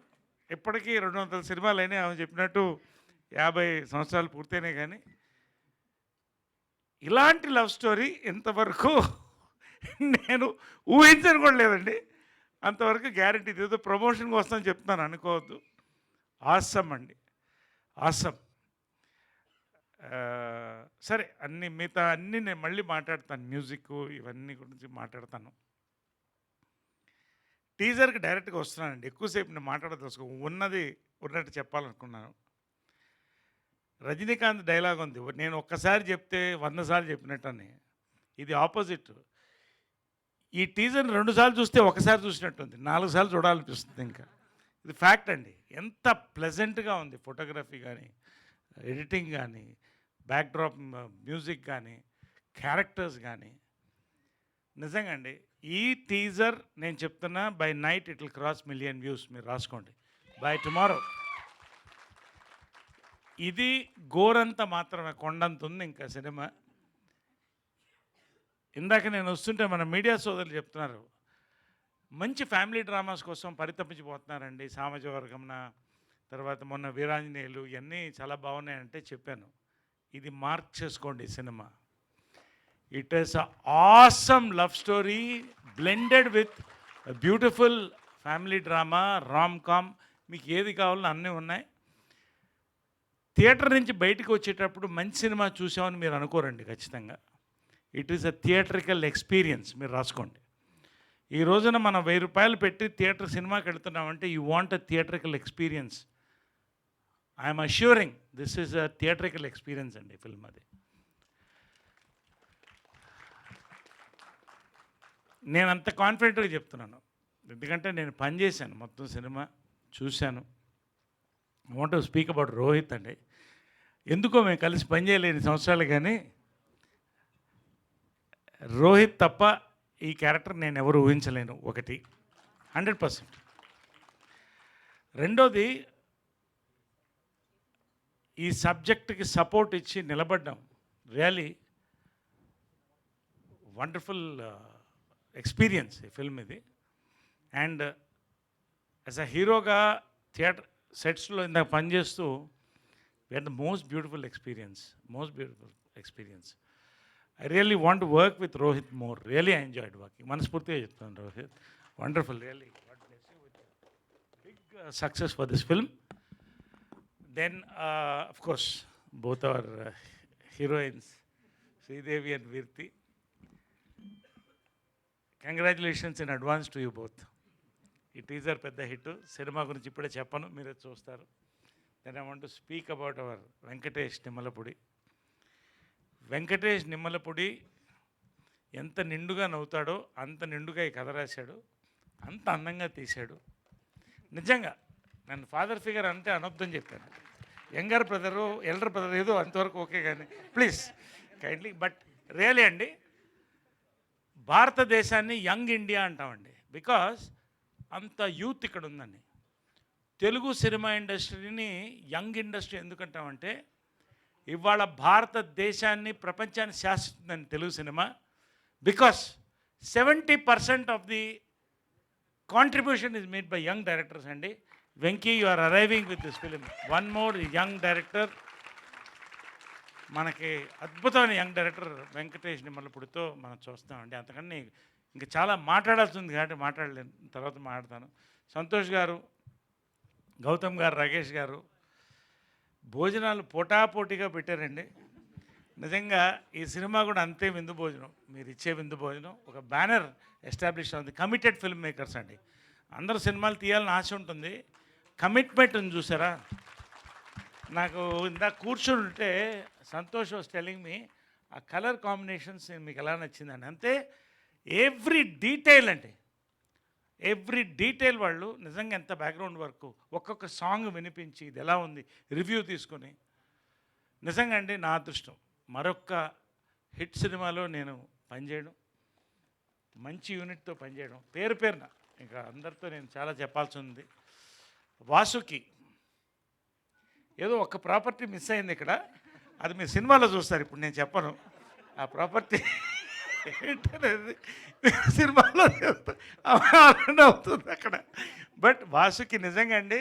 ఇప్పటికీ 200 సినిమాలు అయినాయి. ఆమె చెప్పినట్టు 50 సంవత్సరాలు పూర్తయినాయి. కానీ ఇలాంటి లవ్ స్టోరీ ఇంతవరకు నేను ఊహించను కూడా లేదండి. అంతవరకు గ్యారంటీ. ఏదో ప్రమోషన్కి వస్తాను చెప్తున్నాను అనుకోవద్దు. ఆసమ్ అండి, ఆసమ్. సరే, మిగతా అన్నీ నేను మళ్ళీ మాట్లాడతాను. మ్యూజిక్ ఇవన్నీ గురించి మాట్లాడతాను. టీజర్కి డైరెక్ట్గా వస్తున్నానండి. ఎక్కువసేపు నేను మాట్లాడదలుచుకో, ఉన్నది ఉన్నట్టు చెప్పాలనుకున్నాను. రజనీకాంత్ డైలాగ్ ఉంది, నేను ఒక్కసారి చెప్తే 100 సార్లు చెప్పినట్టని. ఇది ఆపోజిట్. ఈ టీజర్ని 2 సార్లు చూస్తే ఒకసారి చూసినట్టుంది, 4 సార్లు చూడాలనిపిస్తుంది. ఇంకా ఇది ఫ్యాక్ట్ అండి. ఎంత ప్లెజెంట్గా ఉంది ఫోటోగ్రఫీ కానీ, ఎడిటింగ్ కానీ, బ్యాక్డ్రాప్ మ్యూజిక్ కానీ, క్యారెక్టర్స్ కానీ. నిజంగా అండి, ఈ టీజర్ నేను చెప్తున్నా, by night it will cross 1 million views. మీరు రాసుకోండి, బై టుమారో. ఇది గోరంత మాత్రమే, కొండంత ఉంది ఇంకా సినిమా. ఇందాక నేను వస్తుంటే మన మీడియా సోదరులు చెప్తున్నారు, మంచి ఫ్యామిలీ డ్రామాస్ కోసం పరితపించిపోతున్నారండి. సామాజిక వర్గంన, తర్వాత మొన్న వీరాంజనేయులు, ఇవన్నీ చాలా బాగున్నాయంటే చెప్పాను. ఇది మార్క్ చేసుకోండి cinema. It is a awesome love story blended with beautiful family drama, rom com. మీకు ఏది కావాలో అన్నీ ఉన్నాయి. థియేటర్ నుంచి బయటకు వచ్చేటప్పుడు మంచి సినిమా చూసామని మీరు అనుకోరండి ఖచ్చితంగా. It is a theatrical experience. మీరు రాసుకోండి. ఈ రోజున మనం 1000 రూపాయలు పెట్టి థియేటర్ సినిమాకి వెళ్తున్నామంటే you want a theatrical experience. I'm assuring this is a theatrical experience అండి ఫిల్మ్. అది నేను అంత కాన్ఫిడెంట్గా చెప్తున్నాను, ఎందుకంటే నేను పనిచేశాను, మొత్తం సినిమా చూశాను. I want to speak about Rohit అండి. ఎందుకో మేము కలిసి పనిచేయలేని సంవత్సరాలు, కానీ రోహిత్ తప్ప ఈ క్యారెక్టర్ నేను ఎవరు ఊహించలేను. ఒకటి 100%. రెండోది, ఈ సబ్జెక్ట్కి సపోర్ట్ ఇచ్చి నిలబడ్డాం. రియలీ వండర్ఫుల్ ఎక్స్పీరియన్స్ ఈ ఫిల్మ్ ఇది. అండ్ యాజ్ అ హీరోగా థియేటర్ సెట్స్లో ఇందాక పనిచేస్తూ we had the most beautiful experience. I really want to work with Rohit more. Really, I enjoyed working. Manaspurtiga cheptanu Rohit. Wonderful, really. God bless you with big success for this film. Then, of course, both our heroines, Sridevi and Virti. Congratulations in advance to you both. ఈ teaser పెద్ద hit. Cinema గురించి ఇప్పుడే చెప్పను, మీరే చూస్తారు. Then I want to speak about our Venkatesh Nimmalapudi. Venkatesh Nimmalapudi ఎంత నిండుగా నవ్వుతాడో అంత నిండుగా ఈ కథ రాశాడు, అంత అందంగా తీశాడు. నిజంగా నన్ను ఫాదర్ ఫిగర్ అంటే అనొద్దని చెప్పాను. యంగర్ బ్రదరు, ఎల్డర్ బ్రదర్ ఏదో అంతవరకు ఓకే, కానీ ప్లీజ్ కైండ్లీ. బట్ రియలీ అండి, భారతదేశాన్ని యంగ్ ఇండియా అంటామండి. బికాస్ అంత యూత్ ఇక్కడ ఉందండి. తెలుగు సినిమా ఇండస్ట్రీని యంగ్ ఇండస్ట్రీ ఎందుకంటామంటే, ఇవాళ భారతదేశాన్ని ప్రపంచాన్ని శాసిస్తుందండి Telugu cinema. Because 70% of the contribution is made by young directors అండి. Venky, you are arriving with this film. One more young director, మనకి అద్భుతమైన యంగ్ డైరెక్టర్ వెంకటేష్ నిమ్మలపూడితో మనం చూస్తామండి. అంతకన్నా ఇంకా చాలా మాట్లాడాల్సి ఉంది కాబట్టి మాట్లాడలేను, తర్వాత మాట్లాడతాను. సంతోష్ గారు, గౌతమ్ గారు, రాకేష్ గారు భోజనాలు పోటాపోటీగా పెట్టారండి. నిజంగా ఈ సినిమా కూడా అంతే విందు భోజనం, మీరు ఇచ్చే విందు భోజనం. ఒక బ్యానర్ ఎస్టాబ్లిష్ అవుతుంది. కమిటెడ్ ఫిల్మ్ మేకర్స్ అండి. అందరూ సినిమాలు తీయాలని ఆశ ఉంటుంది, కమిట్మెంట్ ఉంది చూసారా. నాకు ఇందాక కూర్చొని ఉంటే సంతోష్ వాస్ టెల్లింగ్ మీ ఆ కలర్ కాంబినేషన్స్ మీకు ఎలా నచ్చిందని. అంతే ఎవ్రీ డీటెయిల్ అంటే ఎవ్రీ డీటెయిల్ వాళ్ళు నిజంగా ఎంత బ్యాక్గ్రౌండ్ వర్క్, ఒక్కొక్క సాంగ్ వినిపించి ఇది ఎలా ఉంది రివ్యూ తీసుకొని. నిజంగా అండి నా అదృష్టం మరొక్క హిట్ సినిమాలో నేను పనిచేయడం, మంచి యూనిట్తో పనిచేయడం. పేరు పేరున ఇంకా అందరితో నేను చాలా చెప్పాల్సి ఉంది. వాసుకి ఏదో ఒక ప్రాపర్టీ మిస్ అయింది ఇక్కడ, అది మీరు సినిమాలో చూస్తారు, ఇప్పుడు నేను చెప్పను ఆ ప్రాపర్టీ ఏంటనేది. సినిమాలో అవుతుంది అక్కడ. బట్ వాసుకి నిజంగా అండి,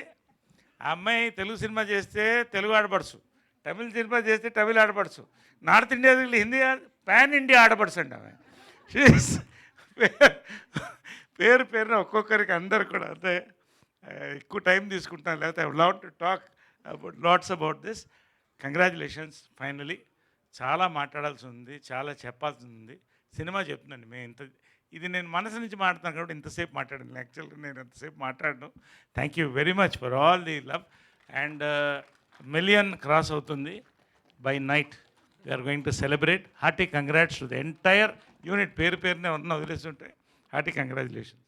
ఆ అమ్మాయి తెలుగు సినిమా చేస్తే తెలుగు ఆడపడుచు, తమిళ సినిమా చేస్తే తమిళ ఆడపడుచు, north India Hindi pan India ఆడపడుచు అండి ఆమె. పేరు పేరున ఒక్కొక్కరికి అందరు కూడా అంతే. ఎక్కువ టైం తీసుకుంటాను, లేకపోతే I love to talk about LADS about this. Congratulations finally. చాలా మాట్లాడాల్సి ఉంది, చాలా చెప్పాల్సి ఉంది. సినిమా చెప్తున్నాను మేము ఇది నేను మనసు నుంచి మాట్లాడుతాను కాబట్టి ఇంతసేపు మాట్లాడాను. యాక్చువల్గా నేను ఎంతసేపు మాట్లాడను. Thank you very much for all the love. And million cross అవుతుంది by night. We're going to celebrate. Hearty congrats to the entire unit. పేరు పేరునే ఉన్న వదిలేస్తుంటే హార్టీ కంగ్రాచులేషన్.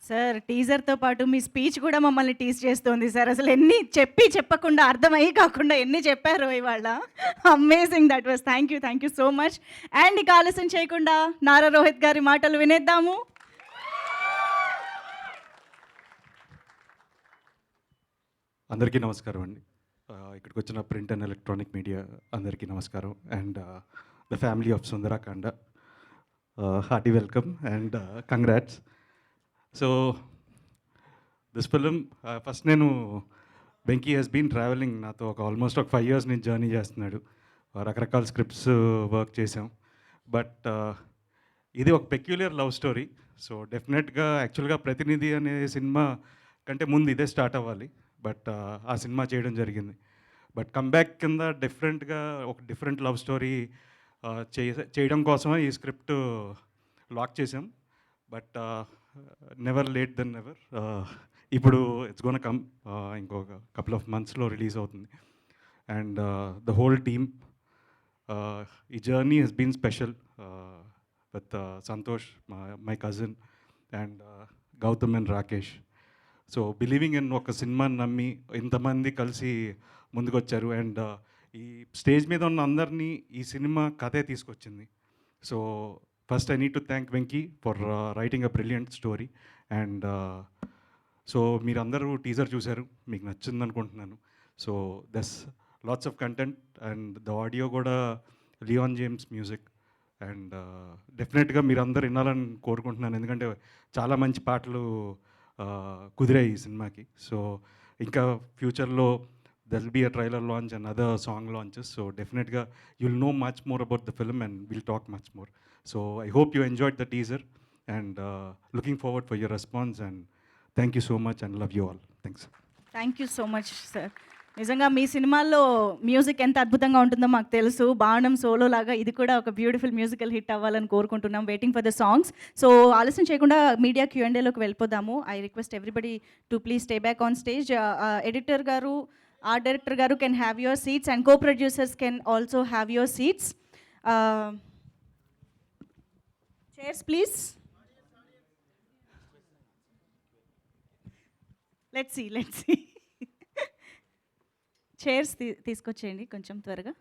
సార్, టీజర్తో పాటు మీ స్పీచ్ కూడా మమ్మల్ని టీజ్ చేస్తుంది సార్. అసలు ఎన్ని చెప్పకుండా అర్థమయ్యి కాకుండా ఎన్ని చెప్పారు ఇవాళ. Amazing, that was. Thank you so much. And ఇక ఆలస్యం చేయకుండా నారా రోహిత్ గారి మాటలు వినేద్దాము. అందరికీ నమస్కారం అండి. ఇక్కడికి వచ్చిన ప్రింట్ అండ్ ఎలక్ట్రానిక్ మీడియా అందరికీ నమస్కారం. And the family of Sundarakanda, hearty welcome and congrats. So this film first నేను వెంకీ హెస్ బీన్ ట్రావెలింగ్ నాతో ఆల్మోస్ట్ ఒక 5 years నుంచి జర్నీ చేస్తున్నాడు. రకరకాల స్క్రిప్ట్స్ వర్క్ చేసాం. బట్ ఇది ఒక పెక్యులర్ లవ్ స్టోరీ. సో డెఫినెట్గా యాక్చువల్గా ప్రతినిధి అనే సినిమా కంటే ముందు ఇదే స్టార్ట్ అవ్వాలి. బట్ ఆ సినిమా చేయడం జరిగింది. బట్ కమ్బ్యాక్ కింద డిఫరెంట్గా ఒక డిఫరెంట్ లవ్ స్టోరీ చేయడం కోసమే ఈ స్క్రిప్ట్ లాక్ చేసాం. But never late then never. ఇప్పుడు ఇట్స్ గోన్ కమ్ ఇంకొక కపుల్ ఆఫ్ మంత్స్లో రిలీజ్ అవుతుంది. అండ్ ద హోల్ టీమ్, ఈ journey has been special with Santosh, my cousin, and Gautham and Rakesh. So believing in ఒక సినిమాని నమ్మి ఇంతమంది కలిసి ముందుకొచ్చారు. అండ్ ఈ స్టేజ్ మీద ఉన్న అందరినీ ఈ సినిమా కథే తీసుకొచ్చింది. So first I need to thank Venky for writing a brilliant story. And so మీరందరూ టీజర్ చూశారు, మీకు నచ్చింది అనుకుంటున్నాను. So this lots of content. And the audio కూడా లియాన్ జేమ్స్ మ్యూజిక్. అండ్ డెఫినెట్గా మీరు అందరు వినాలని కోరుకుంటున్నాను, ఎందుకంటే చాలా మంచి పాటలు కుదిరాయి ఈ సినిమాకి. సో ఇంకా ఫ్యూచర్లో there will be a trailer launch and other song launches. So డెఫినెట్గా you'll know much more about the film and will talk much more. So I hope you enjoyed the teaser and looking forward for your response and thank you so much and love you all. Thanks. Thank you so much sir. నిజంగా మీ సినిమాల్లో music ఎంత అద్భుతంగా ఉంటుందో మాకు తెలుసు. బాణం solo లాగా ఇది కూడా ఒక బ్యూటిఫుల్ మ్యూజికల్ హిట్ అవ్వాలని కోరుకుంటున్నాం. Waiting for the songs. So ఆలస్యం చేయకుండా మీడియా Q&Aలోకి వెళ్ళిపోదాము. I request everybody to please stay back on stage. Editor గారు, ఆర్ట్ డైరెక్టర్ గారు can have your seats and co producers can also have your seats. Chairs please. Let's see chairs తీసుకొచ్చేయండి కొంచెం త్వరగా.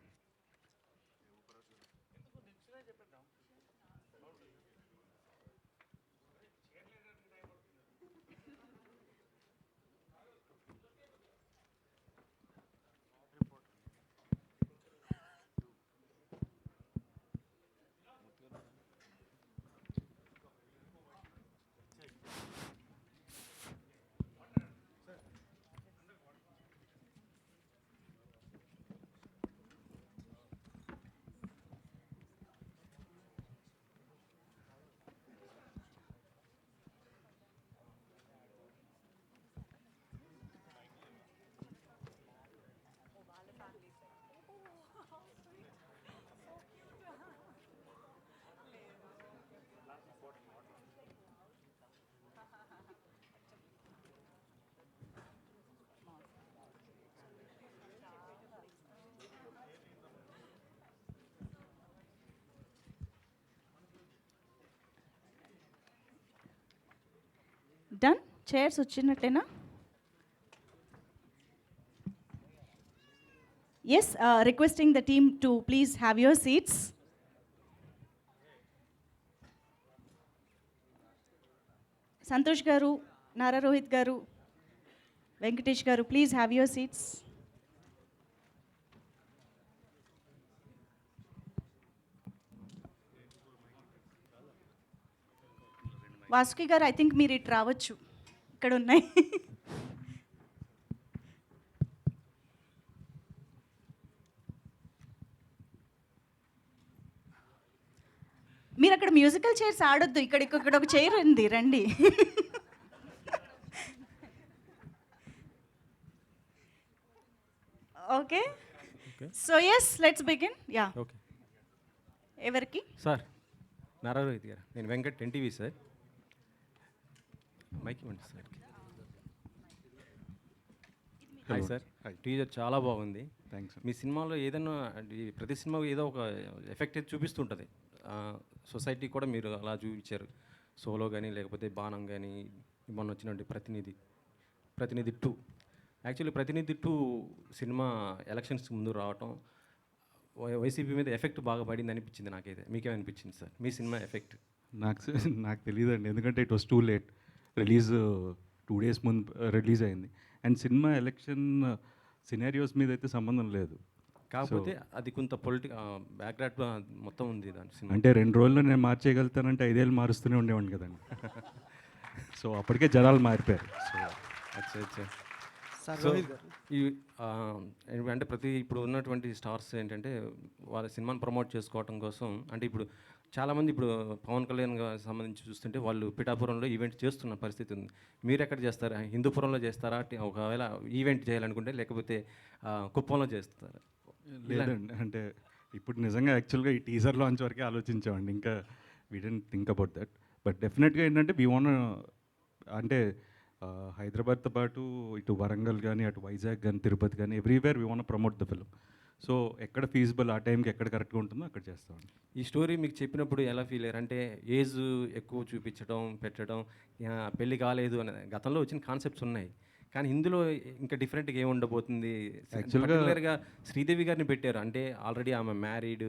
Done. Chairs వచ్చినట్టేనా? Yes, requesting the team to please have your seats. Santosh garu, Nara Rohit garu, Venkatesh garu, please have your seats. Vasuki గారు, I think మీరు ఇటు రావచ్చు, ఇక్కడ ఉన్నాయి. మీరు అక్కడ మ్యూజికల్ చైర్స్ ఆడొద్దు, ఇక్కడ ఒక చైర్ ఉంది, రండి. Okay, so yes let's begin. Yeah, okay. ఎవరికి? సార్, నారా రోహిత్ గారు, నేను వెంకట్, ఎన్టీవీ సార్. మైక్ ఇవ్వండి సార్. హాయ్ సార్, టీజర్ చాలా బాగుంది. థ్యాంక్స్. మీ సినిమాలో ఏదైనా ప్రతి సినిమా ఏదో ఒక ఎఫెక్ట్ అయితే చూపిస్తుంటుంది. సొసైటీ కూడా మీరు అలా చూపించారు. సోలో కానీ లేకపోతే బాణం కానీ, మొన్న వచ్చినటువంటి ప్రతినిధి 2. యాక్చువల్లీ ప్రతినిధి 2 సినిమా ఎలక్షన్స్ ముందు రావటం వైసీపీ మీద ఎఫెక్ట్ బాగా పడింది అనిపించింది నాకైతే. మీకేమనిపించింది సార్ మీ సినిమా ఎఫెక్ట్? నాకు తెలియదండి, ఎందుకంటే it was too late. Release 2 days ముందు రిలీజ్ అయింది. అండ్ సినిమా ఎలక్షన్ సినారియోస్ మీద అయితే సంబంధం లేదు. కాకపోతే అది కొంత బ్యాక్గ్రౌండ్ మొత్తం ఉంది దాని సినిమా. అంటే 2 రోజుల్లో నేను మార్చేయగలుగుతానంటే 5 ఏళ్ళు మారుస్తూనే ఉండేవాడిని కదండి. సో అప్పటికే జనాలు మారిపోయారు. సో అచ్చా. ఈ అంటే ఇప్పుడు ఉన్నటువంటి స్టార్స్ ఏంటంటే వాళ్ళ సినిమాని ప్రమోట్ చేసుకోవడం కోసం, అంటే ఇప్పుడు చాలామంది ఇప్పుడు పవన్ కళ్యాణ్ సంబంధించి చూస్తుంటే వాళ్ళు పిఠాపురంలో ఈవెంట్ చేస్తున్న పరిస్థితి ఉంది. మీరు ఎక్కడ చేస్తారా? హిందూపురంలో చేస్తారా ఒకవేళ ఈవెంట్ చేయాలనుకుంటే, లేకపోతే కుప్పంలో చేస్తారా? లేదండి, అంటే ఇప్పుడు నిజంగా యాక్చువల్గా ఈ టీజర్ లాంచ్ వరకే ఆలోచించామండి. ఇంకా we didn't think about that. But డెఫినెట్గా ఏంటంటే వీ వాంట్, అంటే హైదరాబాద్తో పాటు ఇటు వరంగల్ కానీ, అటు వైజాగ్ కానీ, తిరుపతి కానీ, everywhere we want promote the film. So ఎక్కడ ఫీజిబుల్, ఆ టైంకి ఎక్కడ కరెక్ట్గా ఉంటుందో అక్కడ చేస్తామండి. ఈ స్టోరీ మీకు చెప్పినప్పుడు ఎలా ఫీల్ అయ్యారు? అంటే ఏజ్ ఎక్కువ చూపించడం, పెట్టడం, పెళ్ళి కాలేదు అనే గతంలో వచ్చిన కాన్సెప్ట్స్ ఉన్నాయి, కానీ ఇందులో ఇంకా డిఫరెంట్గా ఏమి ఉండబోతుంది? యాక్చువల్గా శ్రీదేవి గారిని పెట్టారు, అంటే ఆల్రెడీ ఆమె మ్యారీడ్,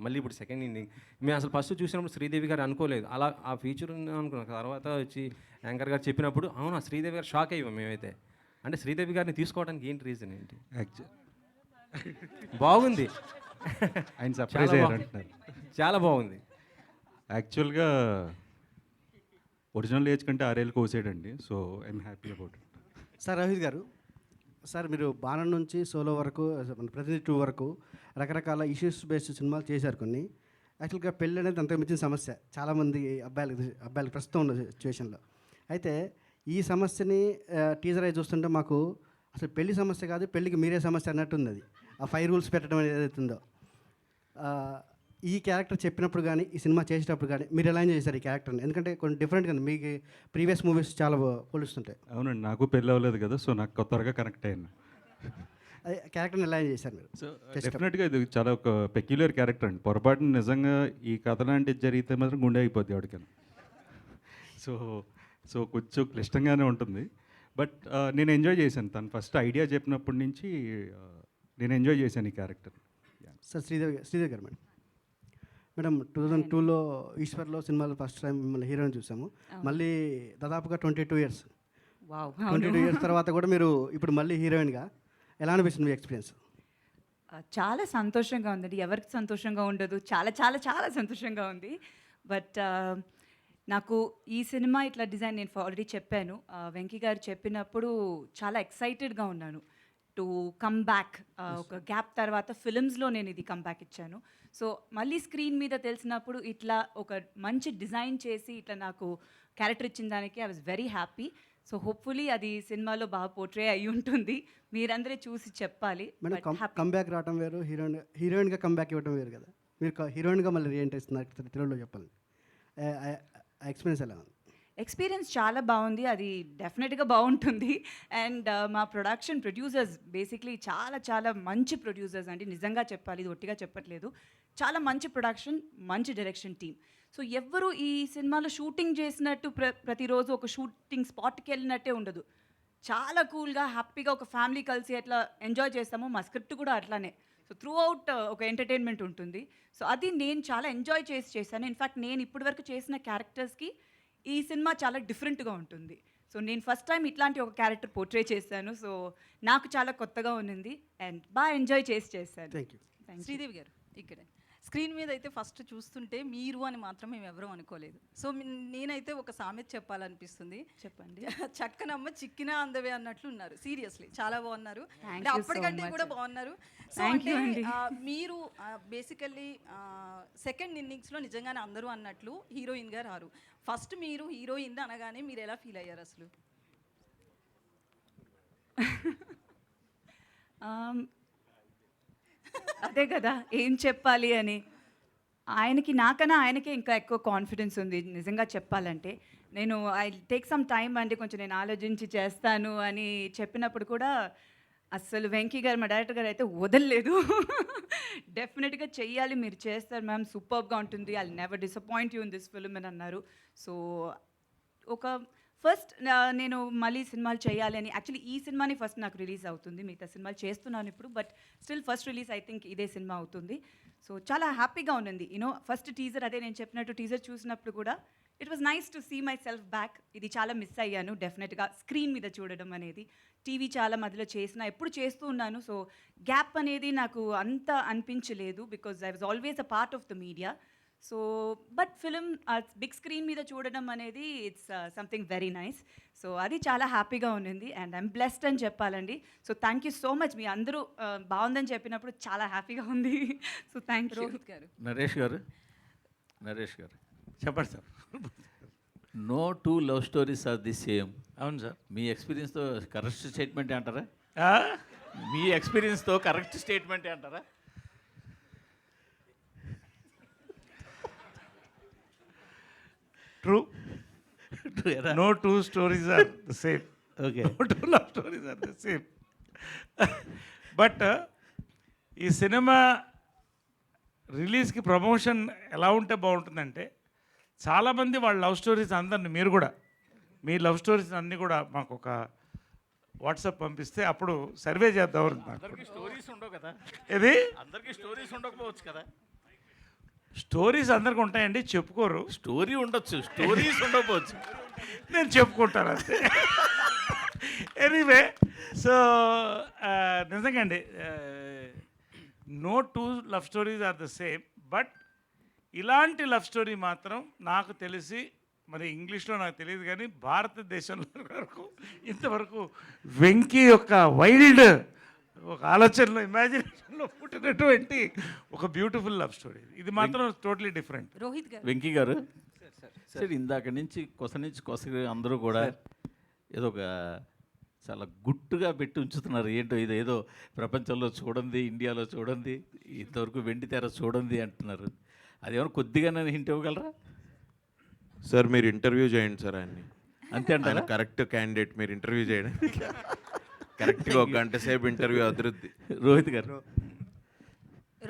మళ్ళీ ఇప్పుడు సెకండ్ ఇన్నింగ్. మేము అసలు ఫస్ట్ చూసినప్పుడు శ్రీదేవి గారు అనుకోలేదు అలా ఆ ఫీచర్ అనుకున్నాం. తర్వాత వచ్చి యాంకర్ గారు చెప్పినప్పుడు అవునా శ్రీదేవి గారు షాక్ అయ్యాం మేమైతే. అంటే శ్రీదేవి గారిని తీసుకోవడానికి ఏంటి రీజన్ ఏంటి? బాగుంది, ఆయన సర్ప్రైజ్ అయ్యారు అంటున్నారు. చాలా బాగుంది. యాక్చువల్గా ఒరిజినల్ ఏజ్ కంటే 6 ఏళ్ళు కోసాడండి. So I'm happy about it. Sir Rohit garu, sir మీరు బాణం నుంచి సోలో వరకు మన ప్రతినిధి 2 వరకు రకరకాల ఇష్యూస్ బేస్డ్ సినిమాలు చేశారు కొన్ని. యాక్చువల్గా పెళ్ళి అనేది అంతకు మించిన సమస్య చాలామంది అబ్బాయిలకి ప్రస్తుతం ఉన్న సిచ్యువేషన్లో. అయితే ఈ సమస్యని టీజర్ అయి చూస్తుంటే మాకు అసలు పెళ్లి సమస్య కాదు, పెళ్ళికి మీరే సమస్య అన్నట్టుంది. అది ఆ 5 రూల్స్ పెట్టడం అనేది ఏదైతుందో ఈ క్యారెక్టర్ చెప్పినప్పుడు కానీ ఈ సినిమా చేసేటప్పుడు కానీ మీరు ఎలా చేశారు ఈ క్యారెక్టర్ని? ఎందుకంటే కొన్ని డిఫరెంట్గా మీకు ప్రీవియస్ మూవీస్ చాలా పోలుస్తుంటాయి. అవునండి, నాకు పెళ్ళి అవ్వలేదు కదా, సో నాకు త్వరగా కనెక్ట్ అయ్యాను. అదే క్యారెక్టర్ని ఎలా చేశారు మీరు? సో డెఫినెట్గా ఇది చాలా ఒక పెక్యులర్ క్యారెక్టర్ అండి. పొరపాటున నిజంగా ఈ కథ లాంటిది జరిగితే మాత్రం గుండె అయిపోద్ది ఎవరికైనా. సో సో కొంచెం క్లిష్టంగానే ఉంటుంది. బట్ నేను ఎంజాయ్ చేశాను. తను ఫస్ట్ ఐడియా చెప్పినప్పటి నుంచి నేను ఎంజాయ్ చేశాను ఈ క్యారెక్టర్. సార్ శ్రీదేవి గారు మేడం 2002లో ఈశ్వర్లో సినిమాలో ఫస్ట్ టైం మిమ్మల్ని హీరోయిన్ చూసాము. మళ్ళీ దాదాపుగా 22 ఇయర్స్. 22 ఇయర్స్ తర్వాత కూడా మీరు ఇప్పుడు మళ్ళీ హీరోయిన్గా ఎలా అనిపిస్తుంది మీ ఎక్స్పీరియన్స్? చాలా సంతోషంగా ఉందండి. ఎవరికి సంతోషంగా ఉండదు? చాలా చాలా చాలా సంతోషంగా ఉంది. బట్ నాకు ఈ సినిమా ఇట్లా డిజైన్ నేను ఆల్రెడీ చెప్పాను. వెంకీ గారు చెప్పినప్పుడు చాలా ఎక్సైటెడ్గా ఉన్నాను టు కమ్ బ్యాక్. ఒక గ్యాప్ తర్వాత ఫిలిమ్స్లో నేను ఇది కమ్ బ్యాక్ ఇచ్చాను. సో మళ్ళీ స్క్రీన్ మీద తెలిసినప్పుడు ఇట్లా ఒక మంచి డిజైన్ చేసి ఇట్లా నాకు క్యారెక్టర్ ఇచ్చిన దానికి I was very happy. So hopefully అది సినిమాలో బాగా పోర్ట్రే అయి ఉంటుంది. మీరందరూ చూసి చెప్పాలి. మేడం కమ్బ్యాక్ రావడం వేరు, హీరోయిన్గా కమ్బ్యాక్ ఇవ్వడం వేరు కదా. మీరు హీరోయిన్గా మళ్ళీ రీఎంట్రీ ఇస్తున్నారు తెలుగులో, చెప్పాలి ఎక్స్పీరియన్స్ ఎలా ఉంది? ఎక్స్పీరియన్స్ చాలా బాగుంది. అది డెఫినెట్గా బాగుంటుంది. అండ్ మా ప్రొడ్యూసర్స్ బేసిక్లీ చాలా చాలా మంచి ప్రొడ్యూసర్స్ అండి. నిజంగా చెప్పాలి, ఇది ఒట్టిగా చెప్పట్లేదు. చాలా మంచి ప్రొడక్షన్, మంచి డైరెక్షన్ టీమ్. సో ఎవ్వరు ఈ సినిమాలో షూటింగ్ చేసినట్టు ప్రతిరోజు ఒక షూటింగ్ స్పాట్కి వెళ్ళినట్టే ఉండదు. చాలా కూల్గా హ్యాపీగా ఒక ఫ్యామిలీ కలిసి ఎట్లా ఎంజాయ్ చేస్తామో మా స్క్రిప్ట్ కూడా అట్లానే. సో త్రూ అవుట్ ఒక ఎంటర్టైన్మెంట్ ఉంటుంది. సో అది నేను చాలా ఎంజాయ్ చేశాను. ఇన్ఫ్యాక్ట్ నేను ఇప్పటివరకు చేసిన క్యారెక్టర్స్కి ఈ సినిమా చాలా డిఫరెంట్గా ఉంటుంది. సో నేను ఫస్ట్ టైం ఇట్లాంటి ఒక క్యారెక్టర్ పోర్ట్రే చేశాను. సో నాకు చాలా కొత్తగా ఉన్నింది అండ్ బాగా ఎంజాయ్ చేశాను. Thank you. శ్రీదేవి గారు ఇక్కడ స్క్రీన్ మీద అయితే ఫస్ట్ చూస్తుంటే మీరు అని మాత్రం మేము ఎవరూ అనుకోలేదు. సో నేనైతే ఒక సామెత చెప్పాలనిపిస్తుంది. చెప్పండి. చక్కనమ్మ చిక్కినా అందవే అన్నట్లు ఉన్నారు. సీరియస్లీ చాలా బాగున్నారు. అంటే అప్పటికంటే కూడా బాగున్నారు. సో అంటే మీరు బేసికల్లీ సెకండ్ ఇన్నింగ్స్లో నిజంగానే అందరూ అన్నట్లు హీరోయిన్గా రారు. ఫస్ట్ మీరు హీరోయిన్ అనగానే మీరు ఎలా ఫీల్ అయ్యారు అసలు? అదే కదా ఏం చెప్పాలి అని. నాకన్నా ఆయనకే ఇంకా ఎక్కువ కాన్ఫిడెన్స్ ఉంది నిజంగా చెప్పాలంటే. నేను ఐ టేక్ సమ్ టైమ్ అంటే కొంచెం నేను ఆలోచించి చేస్తాను అని చెప్పినప్పుడు కూడా అస్సలు వెంకీ గారు మా డైరెక్టర్ గారు అయితే వదలలేదు. డెఫినెట్గా చెయ్యాలి, మీరు చేస్తారు మ్యామ్, సూపర్గా ఉంటుంది, I never disappoint you in this film అని అన్నారు. సో ఒక ఫస్ట్ నేను మళ్ళీ సినిమాలు చేయాలి అని, యాక్చువల్లీ ఈ సినిమాని ఫస్ట్ నాకు రిలీజ్ అవుతుంది. మిగతా సినిమాలు చేస్తున్నాను ఇప్పుడు, but still first release I think ఇదే సినిమా అవుతుంది. సో చాలా హ్యాపీగా ఉన్నది. ఫస్ట్ టీజర్, అదే నేను చెప్పినట్టు టీజర్ చూసినప్పుడు కూడా it was nice to see myself back. ఇది చాలా మిస్ అయ్యాను డెఫినెట్గా స్క్రీన్ మీద చూడడం అనేది. టీవీ చాలా మధ్యలో ఎప్పుడు చేస్తూ ఉన్నాను. సో గ్యాప్ అనేది నాకు అంత అనిపించలేదు because I was always a part of the media. So but film big screen మీద చూడడం అనేది it's something very nice. So అది చాలా హ్యాపీగా ఉన్నింది అండ్ ఐఎమ్ బ్లెస్డ్ అని చెప్పాలండి. So thank you so much. మీ అందరూ బాగుందని చెప్పినప్పుడు చాలా హ్యాపీగా ఉంది. So thank you. రోహిత్ గారు. నరేష్ గారు చెప్పండి sir. No two love stories are the same. అవును సార్. మీ ఎక్స్పీరియన్స్తో కరెక్ట్ స్టేట్మెంట్ అంటారా? మీ ఎక్స్పీరియన్స్తో కరెక్ట్ స్టేట్మెంట్ అంటారా? True. No two stories are the same. Okay. No two love stories are the same. But ఈ సినిమా రిలీజ్కి ప్రమోషన్ ఎలా ఉంటే బాగుంటుందంటే, చాలామంది వాళ్ళ లవ్ స్టోరీస్ అందరిని, మీరు కూడా మీ లవ్ స్టోరీస్ అన్నీ కూడా మాకు ఒక వాట్సాప్ పంపిస్తే అప్పుడు సర్వే చేద్దాం. అందరికీ స్టోరీస్ ఉండవు కదా. ఇది అందరికీ స్టోరీస్ ఉండకపోవచ్చు కదా. స్టోరీస్ అందరికి ఉంటాయండి, చెప్పుకోరు. స్టోరీ ఉండొచ్చు, స్టోరీస్ ఉండకపోవచ్చు. నేను చెప్పుకుంటాను అంతే. ఎనీవే, సో నిజంగా అండి, no two love stories are the same. But ఇలాంటి లవ్ స్టోరీ మాత్రం నాకు తెలిసి మరి ఇంగ్లీష్లో నాకు తెలియదు కానీ భారతదేశంలో వరకు ఇంతవరకు వెంకీ యొక్క వైల్డ్ ఒక ఆలోచనలో ఇమాజినేషన్లో పుట్టినటువంటి ఒక బ్యూటిఫుల్ లవ్ స్టోరీ. ఇది మాత్రం టోటలీ డిఫరెంట్. రోహిత్ గారు వెంకీ గారు సార్ ఇందాక నుంచి కొస అందరూ కూడా ఏదో ఒక చాలా గుట్టుగా పెట్టి ఉంచుతున్నారు. ఏంటో ఇది ఏదో ప్రపంచంలో చూడండి, ఇండియాలో చూడండి, ఇంతవరకు వెండి తెర చూడండి అంటున్నారు. అదేమన్నా కొద్దిగా నేను హింట్ ఇవ్వగలరా? సార్ మీరు ఇంటర్వ్యూ చేయండి సార్ ఆయన్ని. అంతే అంటారా? కరెక్ట్ క్యాండిడేట్ మీరు ఇంటర్వ్యూ చేయండి. కరెక్ట్గా 1 గంట సేపు ఇంటర్వ్యూ అభివృద్ధి. రోహిత్ గారు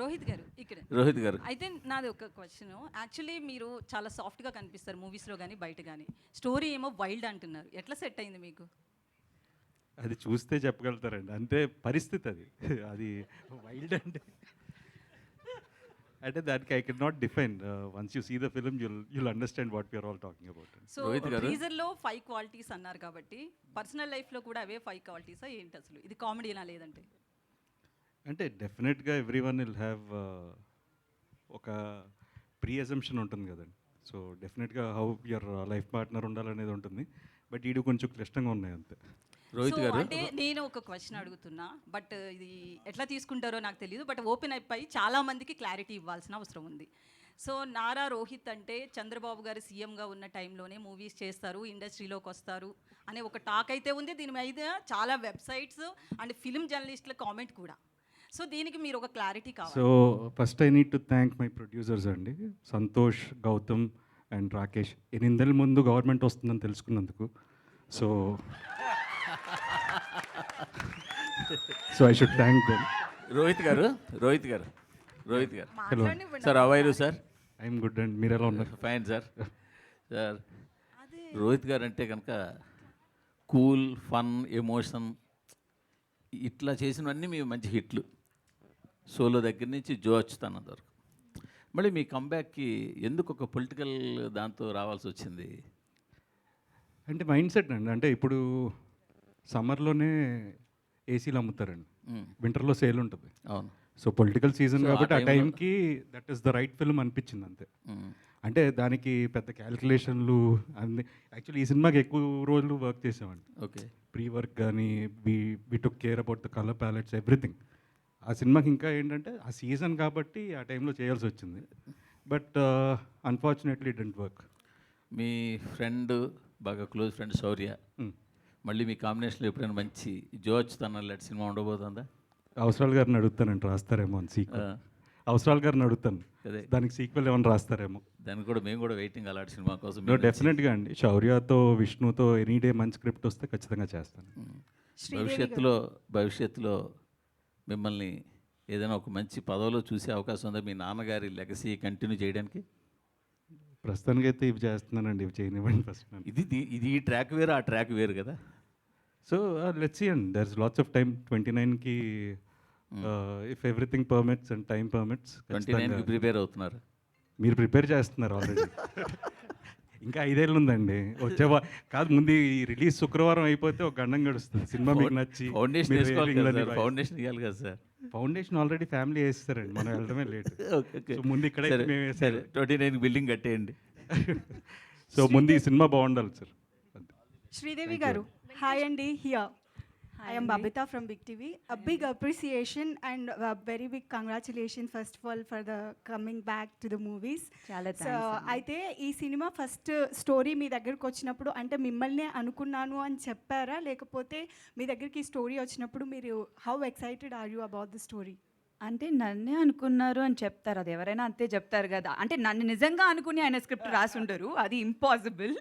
రోహిత్ గారు ఇక్కడ రోహిత్ గారు అయితే నాది ఒక క్వశ్చన్. యాక్చువల్లీ మీరు చాలా సాఫ్ట్గా కనిపిస్తారు మూవీస్లో కానీ బయట కానీ, స్టోరీ ఏమో వైల్డ్ అంటున్నారు. ఎట్లా సెట్ అయింది మీకు? అది చూస్తే చెప్పగలుగుతారండి, అంతే పరిస్థితి అది. అది వైల్డ్ అంటే దానికి I can not define. Once you see the film you'll understand what we're all talking about. So టీజర్లో 5 క్వాలిటీస్ అన్నారు కాబట్టి పర్సనల్ లైఫ్లో కూడా అవే 5 క్వాలిటీసా ఏంటి అసలు? ఇది కామెడీనా లేదంటే? అంటే డెఫినెట్గా ఎవ్రీ వన్ విల్ హ్యావ్ ఒక ప్రీ అజంప్షన్ ఉంటుంది కదండి. సో డెఫినెట్గా హౌ యువర్ లైఫ్ పార్ట్నర్ ఉండాలనేది ఉంటుంది. బట్ ఈడు కొంచెం క్లిష్టంగా ఉన్నాయి అంతే. రోహిత్ గారు అంటే నేను ఒక క్వశ్చన్ అడుగుతున్నా, బట్ ఇది ఎట్లా తీసుకుంటారో నాకు తెలియదు. బట్ ఓపెన్ అయిపోయి చాలా మందికి క్లారిటీ ఇవ్వాల్సిన అవసరం ఉంది. సో నారా రోహిత్ అంటే చంద్రబాబు గారు సీఎంగా ఉన్న టైంలోనే మూవీస్ చేస్తారు, ఇండస్ట్రీలోకి వస్తారు అనే ఒక టాక్ అయితే ఉంది. దీని మీద చాలా వెబ్సైట్స్ అండ్ ఫిలిం జర్నలిస్టుల కామెంట్ కూడా. సో దీనికి మీరు ఒక క్లారిటీ కావాలి. So first I need to thank my producers అండి, సంతోష్, గౌతమ్ అండ్ రాకేష్. 8 నెలల ముందు గవర్నమెంట్ వస్తుందని తెలుసుకున్నందుకు. So I should thank them. Rohit garu hello sir, how are you sir? I'm good and మీరు ఎలా ఉన్నారు? Fine sir. సార్ రోహిత్ గారు అంటే కనుక కూల్, ఫన్, ఎమోషన్ ఇట్లా చేసినవన్నీ మీ మంచి హిట్లు. సోలో దగ్గర నుంచి జో అచ్యుతానంద వరకు. మళ్ళీ మీ కంబ్యాక్కి ఎందుకు ఒక పొలిటికల్ దాంతో రావాల్సి వచ్చింది? అంటే మైండ్ సెట్ అండి. అంటే ఇప్పుడు సమ్మర్లోనే ఏసీలు అమ్ముతారండి, వింటర్లో సేల్ ఉంటుంది. అవును. సో పొలిటికల్ సీజన్ కాబట్టి ఆ టైంకి that is the right film అనిపించింది అంతే. అంటే దానికి పెద్ద క్యాలిక్యులేషన్లు అన్ని. యాక్చువల్లీ ఈ సినిమాకి ఎక్కువ రోజులు వర్క్ చేసామండి. ఓకే. ప్రీ వర్క్ కానీ we took care about the colour palettes everything. ఆ సినిమాకి ఇంకా ఏంటంటే ఆ సీజన్ కాబట్టి ఆ టైంలో చేయాల్సి వచ్చింది. But unfortunately it didn't work. Me friend, బాగా క్లోజ్ ఫ్రెండ్ శౌర్య, మళ్ళీ మీ కాంబినేషన్లో ఎప్పుడైనా మంచి జో అచ్యుతానంద లాంటి సినిమా ఉండబోతుందా? అవసరాలు గారిని అడుగుతానండి, రాస్తారేమో అని సీక్వెల్. అవసరాలు గారిని అడుగుతాను, దానికి సీక్వెల్ ఏమైనా రాస్తారేమో. దానికి కూడా మేము కూడా వెయిటింగ్ అలాంటి సినిమా కోసం. డెఫినెట్గా అండి, శౌర్యతో, విష్ణుతో ఎనీ డే మంచి స్క్రిప్ట్ వస్తే ఖచ్చితంగా చేస్తాను. భవిష్యత్తులో మిమ్మల్ని ఏదైనా ఒక మంచి పదవిలో చూసే అవకాశం ఉందా? మీ నాన్నగారి లెగసీ కంటిన్యూ చేయడానికి? ప్రస్తుతానికైతే ఇవి చేస్తున్నానండి, ఇవి చేయనివ్వండి ఫస్ట్. ఇది ఈ ట్రాక్ వేరు, ఆ ట్రాక్ వేరు కదా. So let's see and there is lots of time. 29కి if everything permits and time permits. 29కి ప్రిపేర్ అవుతున్నారు? మీరు ప్రిపేర్ చేస్తున్నారు ఆల్రెడీ. ఇంకా 5 ఏళ్ళు ఉందండి. కాదు, ముందు ఈ రిలీజ్ శుక్రవారం అయిపోతే ఒక గండం గడుస్తుంది. సినిమా మీకు నచ్చి ఫౌండేషన్ ఇవ్వాలి కదా సార్. ఫౌండేషన్ ఆల్రెడీ ఫ్యామిలీ వేస్తారండి, మనం వెళ్ళడమే లేట్. సో ముందు ఇక్కడ 29 బిల్డింగ్ కట్టేయండి. సో ముందు ఈ సినిమా బాగుండాలి సార్. శ్రీదేవి గారు, హాయ్ అండి. Here I am Babita from Big TV. A big appreciation and a very big congratulations first of all for the coming back to the movies. So అయితే ఈ cinema first story మీ దగ్గరకు వచ్చినప్పుడు అంటే మిమ్మల్ని అనుకున్నాను అని చెప్పారా, లేకపోతే మీ దగ్గరికి స్టోరీ వచ్చినప్పుడు మీరు how excited are you about the story? అంటే నన్నే అనుకున్నారు అని చెప్తారు, అది ఎవరైనా అంతే చెప్తారు కదా. అంటే నన్ను నిజంగా అనుకుని ఆయన స్క్రిప్ట్ రాసుండరు, అది ఇంపాసిబుల్.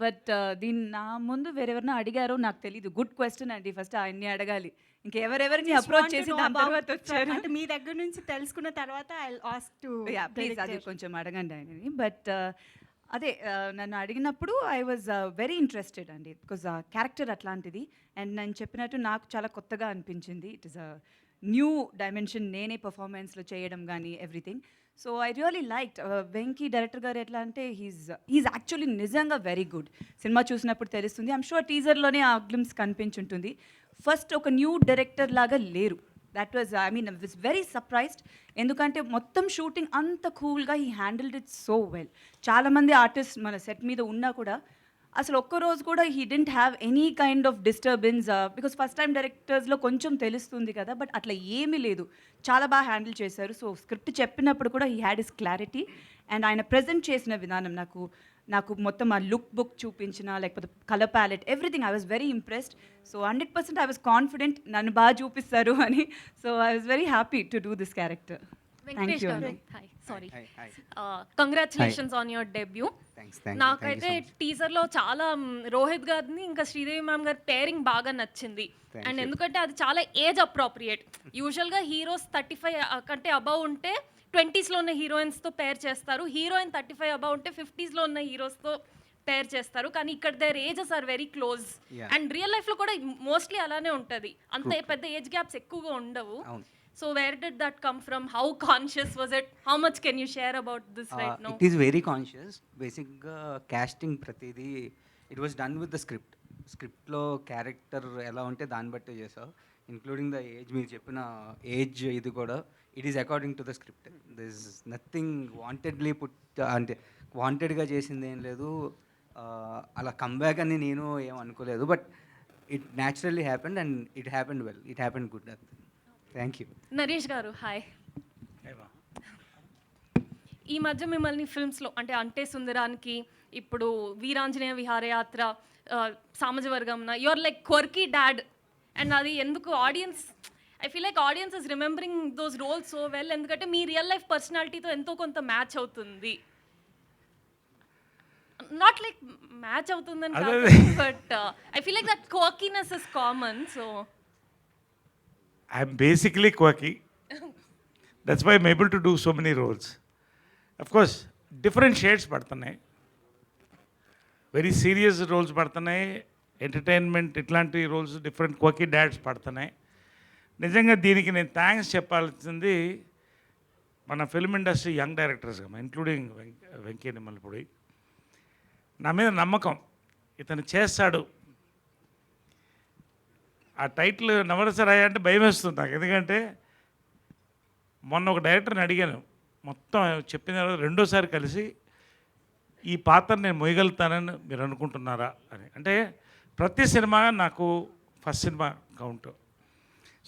బట్ దీన్ని నా ముందు వేరెవరైనా అడిగారో నాకు తెలీదు. గుడ్ క్వశ్చన్ అండి, ఫస్ట్ ఆయన్ని అడగాలి. ఇంకెవరెవరిని అప్రోచ్ చేసి దాని తర్వాత వచ్చారు అంటే మీ దగ్గర నుంచి తెలుసుకున్న తర్వాత I will ask to please అది కొంచెం అడగండి ఆయనని. బట్ అదే నన్ను అడిగినప్పుడు ఐ వాజ్ వెరీ ఇంట్రెస్టెడ్ అండి, బికాజ్ క్యారెక్టర్ అట్లాంటిది. అండ్ నేను చెప్పినట్టు నాకు చాలా కొత్తగా అనిపించింది. It is a new dimension, నేనే పర్ఫార్మెన్స్లో చేయడం కానీ everything. So I really liked. Venky director గారు ఎట్లా అంటే హీజ్ యాక్చువల్లీ నిజంగా వెరీ గుడ్. సినిమా చూసినప్పుడు తెలుస్తుంది. ఐమ్ షూర్ టీజర్లోనే ఆ గ్లిమ్స్ కనిపించుంటుంది. ఫస్ట్ ఒక న్యూ డైరెక్టర్ లాగా లేరు, that was I mean was very surprised. ఎందుకంటే మొత్తం షూటింగ్ అంత కూల్గా he handled it so well. చాలామంది ఆర్టిస్ట్ మన సెట్ మీద ఉన్నా కూడా అసలు ఒక్కరోజు కూడా he didn't have any kind of disturbance, because first time డైరెక్టర్స్లో కొంచెం తెలుస్తుంది కదా, బట్ అట్లా ఏమీ లేదు. చాలా బాగా హ్యాండిల్ చేశారు. సో స్క్రిప్ట్ చెప్పినప్పుడు కూడా he had his clarity. And ఆయన ప్రజెంట్ చేసిన విధానం నాకు మొత్తం ఆ లుక్ బుక్ చూపించిన, లేకపోతే colour palette, everything I was very impressed. So 100% I was confident నన్ను బాగా చూపిస్తారు అని. So I was very happy to do this character. Thank you. Hi, sorry, congratulations on your debut. నాకైతే టీజర్లో చాలా రోహిత్ గారిని ఇంకా శ్రీదేవి మ్యామ్ గారి పేరింగ్ బాగా నచ్చింది. అండ్ ఎందుకంటే అది చాలా ఏజ్ అప్రోప్రియేట్. యూజువల్గా హీరోస్ 35 కంటే అబవ్ ఉంటే 20s ఉన్న హీరోయిన్స్తో పేర్ చేస్తారు, హీరోయిన్ 35 అబవ్ ఉంటే 50s ఉన్న హీరోస్తో పేర్ చేస్తారు. కానీ ఇక్కడ their ages are very close. And real లైఫ్లో కూడా మోస్ట్లీ అలానే ఉంటుంది, అంత పెద్ద ఏజ్ గ్యాప్స్ ఎక్కువగా ఉండవు. So where did that come from? How conscious was it? How much can you share about this right now? It is very conscious. Basically, casting pratidi, it was done with the script. Scriptlo character ela unte dani batte chesa, including the age meer cheppina age idi kuda it is according to the script. There is nothing wantedly put ante wanted ga chesindi em ledu, ala comeback ani nenu em anukoledu, but it naturally happened and it happened well. It happened good. Thank you. Naresh garu, hi. ఈ మధ్య మిమ్మల్ని ఫిల్మ్స్లో అంటే సుందరానికి, ఇప్పుడు వీరాంజనేయ విహారయాత్ర, సామాజవర్గంన, your like quirky dad. And అది ఎందుకు audience, I feel like audience is remembering those roles so well, ఎందుకంటే మీ రియల్ లైఫ్ పర్సనాలిటీతో ఎంతో కొంత మ్యాచ్ అవుతుంది. నాట్ లైక్ మ్యాచ్ అవుతుందని కాదు, but I feel like that quirkiness is common. So I'm basically quirky. That's why I'm able to do so many roles. Of course, different shades పడుతున్నాయి. Very serious roles పడుతున్నాయి, entertainment ఇట్లాంటి roles, different quirky dads పడుతున్నాయి. నిజంగా దీనికి నేను thanks చెప్పాల్సింది మన film industry young డైరెక్టర్స్గా, ఇంక్లూడింగ్ వెంకీ నిమ్మలపూడి. నా మీద నమ్మకం, ఇతను చేస్తాడు. ఆ టైటిల్ నవరసరాయ అంటే భయం వేస్తుంది నాకు, ఎందుకంటే మొన్న ఒక డైరెక్టర్ని అడిగాను, మొత్తం చెప్పిన తర్వాత రెండోసారి కలిసి ఈ పాత్ర నేను మొయ్యగలుగుతానని మీరు అనుకుంటున్నారా అని. అంటే ప్రతి సినిమా నాకు ఫస్ట్ సినిమా కౌంట్.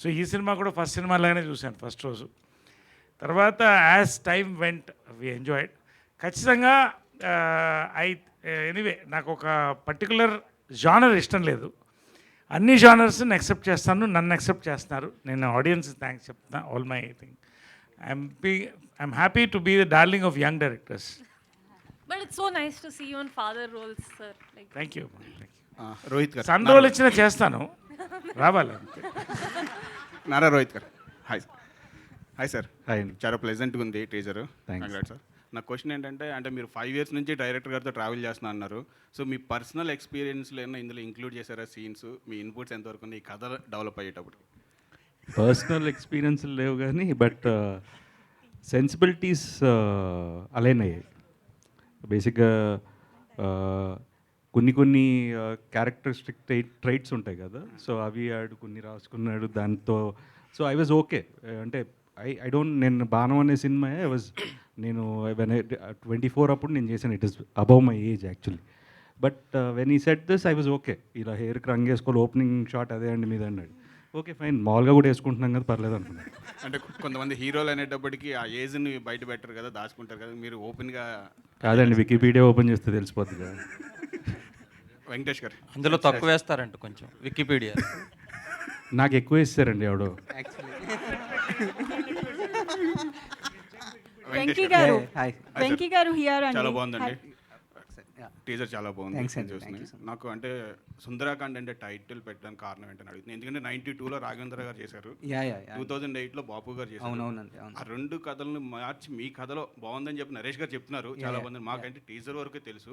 సో ఈ సినిమా కూడా ఫస్ట్ సినిమా లాగానే చూశాను ఫస్ట్ రోజు. తర్వాత as time went we enjoyed. ఖచ్చితంగా ఎనీవే నాకు ఒక పర్టికులర్ జానర్ ఇష్టం లేదు, అన్ని జానర్స్ని యాక్సెప్ట్ చేస్తాను, నన్ను యాక్సెప్ట్ చేస్తున్నారు. నేను ఆడియన్స్ థ్యాంక్స్ చెప్తాను, all my thing. I'm happy to be the darling of young directors. But it's so nice to see you on father roles, sir. Like, thank you. Rohit గారు, sun role ఇచ్చినా చేస్తాను, రావాలి. నారా రోహిత్ గారు, hi. Hi sir. Hi. చాలా ప్లెజెంట్గా ఉంది teaser. Thanks. Congrats sir. నా question ఏంటంటే, అంటే మీరు 5 years నుంచి డైరెక్టర్ గారితో ట్రావెల్ చేస్తున్నా అన్నారు. సో మీ పర్సనల్ ఎక్స్పీరియన్స్లో ఏమైనా ఇందులో ఇంక్లూడ్ చేశారా సీన్స్? మీ ఇన్పుట్స్ ఎంతవరకు ఉన్నాయి ఈ కథ డెవలప్ అయ్యేటప్పుడు? పర్సనల్ ఎక్స్పీరియన్స్ లేవు కానీ బట్ సెన్సిబిలిటీస్ అలైన్ అయ్యాయి. బేసిక్గా కొన్ని క్యారెక్టరిస్టిక్ ట్రైట్స్ ఉంటాయి కదా, సో అవి ఆడు కొన్ని రాసుకున్నాడు దాంతో. So I was okay. అంటే ఐ డోంట్, నేను బాణం అనే సినిమా నేను 24 అప్పుడు నేను చేశాను. It is above my age actually. But when he set this I was okay. ఇలా హెయిర్కి రంగు వేసుకోవాలి, ఓపెనింగ్ షాట్ అదే అండి మీద అన్నాడు. ఓకే ఫైన్, మామూలుగా కూడా వేసుకుంటున్నాం కదా, పర్లేదు అనుకున్నాను. అంటే కొంతమంది హీరోలు అనేటప్పటికి ఆ ఏజ్ని బయట పెట్టరు కదా, దాచుకుంటారు కదా, మీరు ఓపెన్గా. కాదండి, వికీపీడియా ఓపెన్ చేస్తే తెలిసిపోతుంది కదా. వెంకటేష్ గారు, అందులో తక్కువ వేస్తారంట కొంచెం వికీపీడియా. నాకు ఎక్కువ వేస్తారండి ఎవడో. వెంకీ గారు హియర్ అండి. చాలా బాగుందండి టీజర్, చాలా బాగుంది చూసి. నాకు అంటే సుందరాకాండ్ అంటే టైటిల్ పెట్టడానికి కారణం ఏంటని అడుగుతుంది. ఎందుకంటే 92లో రాఘవేంద్ర గారు చేశారు, 2008లో బాపు గారు చేశారు. ఆ 2 కథలను మార్చి మీ కథలో బాగుందని చెప్పి నరేష్ గారు చెప్తున్నారు, చాలా బాగుంది. మాకంటే టీజర్ వరకే తెలుసు.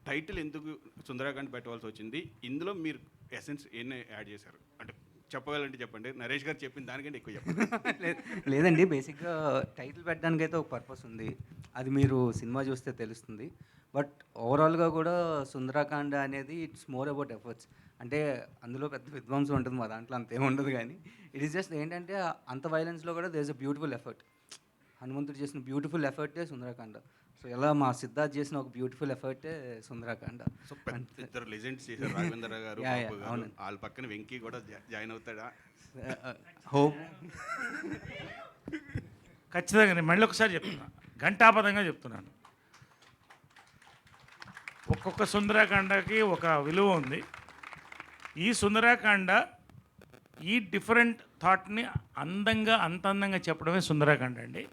టైటిల్ ఎందుకు సుందరాకాండ్ పెట్టవలసి వచ్చింది? ఇందులో మీరు ఎసెన్స్ ఏమైనా యాడ్ చేశారు అంటే చెప్పగలంటే చెప్పండి. నరేష్ గారు చెప్పిన దానికంటే ఎక్కువ చెప్పండి. లేదండి, బేసిక్గా టైటిల్ పెట్టడానికి అయితే ఒక పర్పస్ ఉంది, అది మీరు సినిమా చూస్తే తెలుస్తుంది. బట్ ఓవరాల్గా కూడా సుందరాకాండ అనేది ఇట్స్ మోర్ అబౌట్ ఎఫర్ట్స్. అంటే అందులో పెద్ద విధ్వంసం ఉంటుంది, మా దాంట్లో అంత ఏముండదు. కానీ ఇట్ ఈస్ జస్ట్ ఏంటంటే అంత వైలెన్స్లో కూడా there is a beautiful effort. హనుమంతుడు చేసిన బ్యూటిఫుల్ ఎఫర్టే సుందరకాండ. సో ఎలా మా సిద్ధార్థ్ చేసిన ఒక బ్యూటిఫుల్ ఎఫర్టే సుందరకాండ. సో పెద్ద ఇద్దరు లెజెండ్స్ చేశారు, రాఘవేంద్ర గారు, బాబు గారు. వాళ్ళ పక్కన వెంకీ కూడా జాయిన్ అవుతాడా? హోప్. ఖచ్చితంగా నేను మళ్ళీ ఒకసారి చెప్తున్నా, ఘంటాపదంగా చెప్తున్నాను. ఒక్కొక్క సుందరకాండకి ఒక విలువ ఉంది. ఈ సుందరకాండ ఈ డిఫరెంట్ థాట్ని అంత అందంగా చెప్పడమే సుందరకాండ అండి.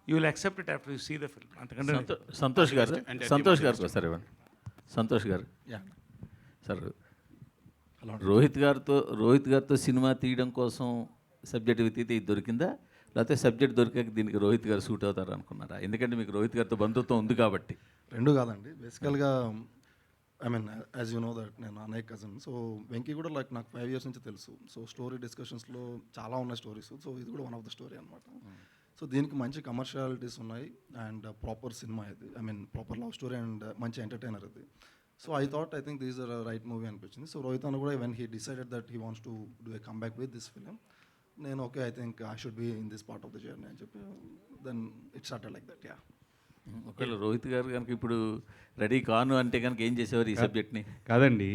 You will accept it after you see the film. అంతకంటే సంతోష్ గారు సార్ ఇవ్వండి. సంతోష్ గారు సార్, రోహిత్ గారితో సినిమా తీయడం కోసం సబ్జెక్ట్ వెతికితే ఇది దొరికిందా, లేకపోతే సబ్జెక్ట్ దొరికాక దీనికి రోహిత్ గారు సూట్ అవుతారు అనుకున్నారా? ఎందుకంటే మీకు రోహిత్ గారితో బంధుత్వం ఉంది కాబట్టి. రెండు కాదండి, బేసికల్గా I mean as you know that నేను అన్నయ్య కజిన్. సో వెంకీ కూడా లైక్ నాకు 5 years నుంచి తెలుసు. సో స్టోరీ డిస్కషన్స్లో చాలా ఉన్నాయి స్టోరీస్. సో ఇది కూడా వన్ ఆఫ్ ద స్టోరీ అనమాట. సో దీనికి మంచి కమర్షియాలిటీస్ ఉన్నాయి అండ్ ప్రాపర్ సినిమా ఇది. I mean proper love story and మంచి ఎంటర్టైనర్ ఇది. So I think these are right movie అనిపించింది. సో రోహిత్ అన్న కూడా when he decided that he wants to do a come back with this film, నేను okay I think I should be in this part of the journey అని చెప్పి then it started like that. Yeah, ఒకవేళ రోహిత్ గారు కనుక ఇప్పుడు ready కాను అంటే కనుక ఏం చేసేవారు ఈ సబ్జెక్ట్ని? కాదండి,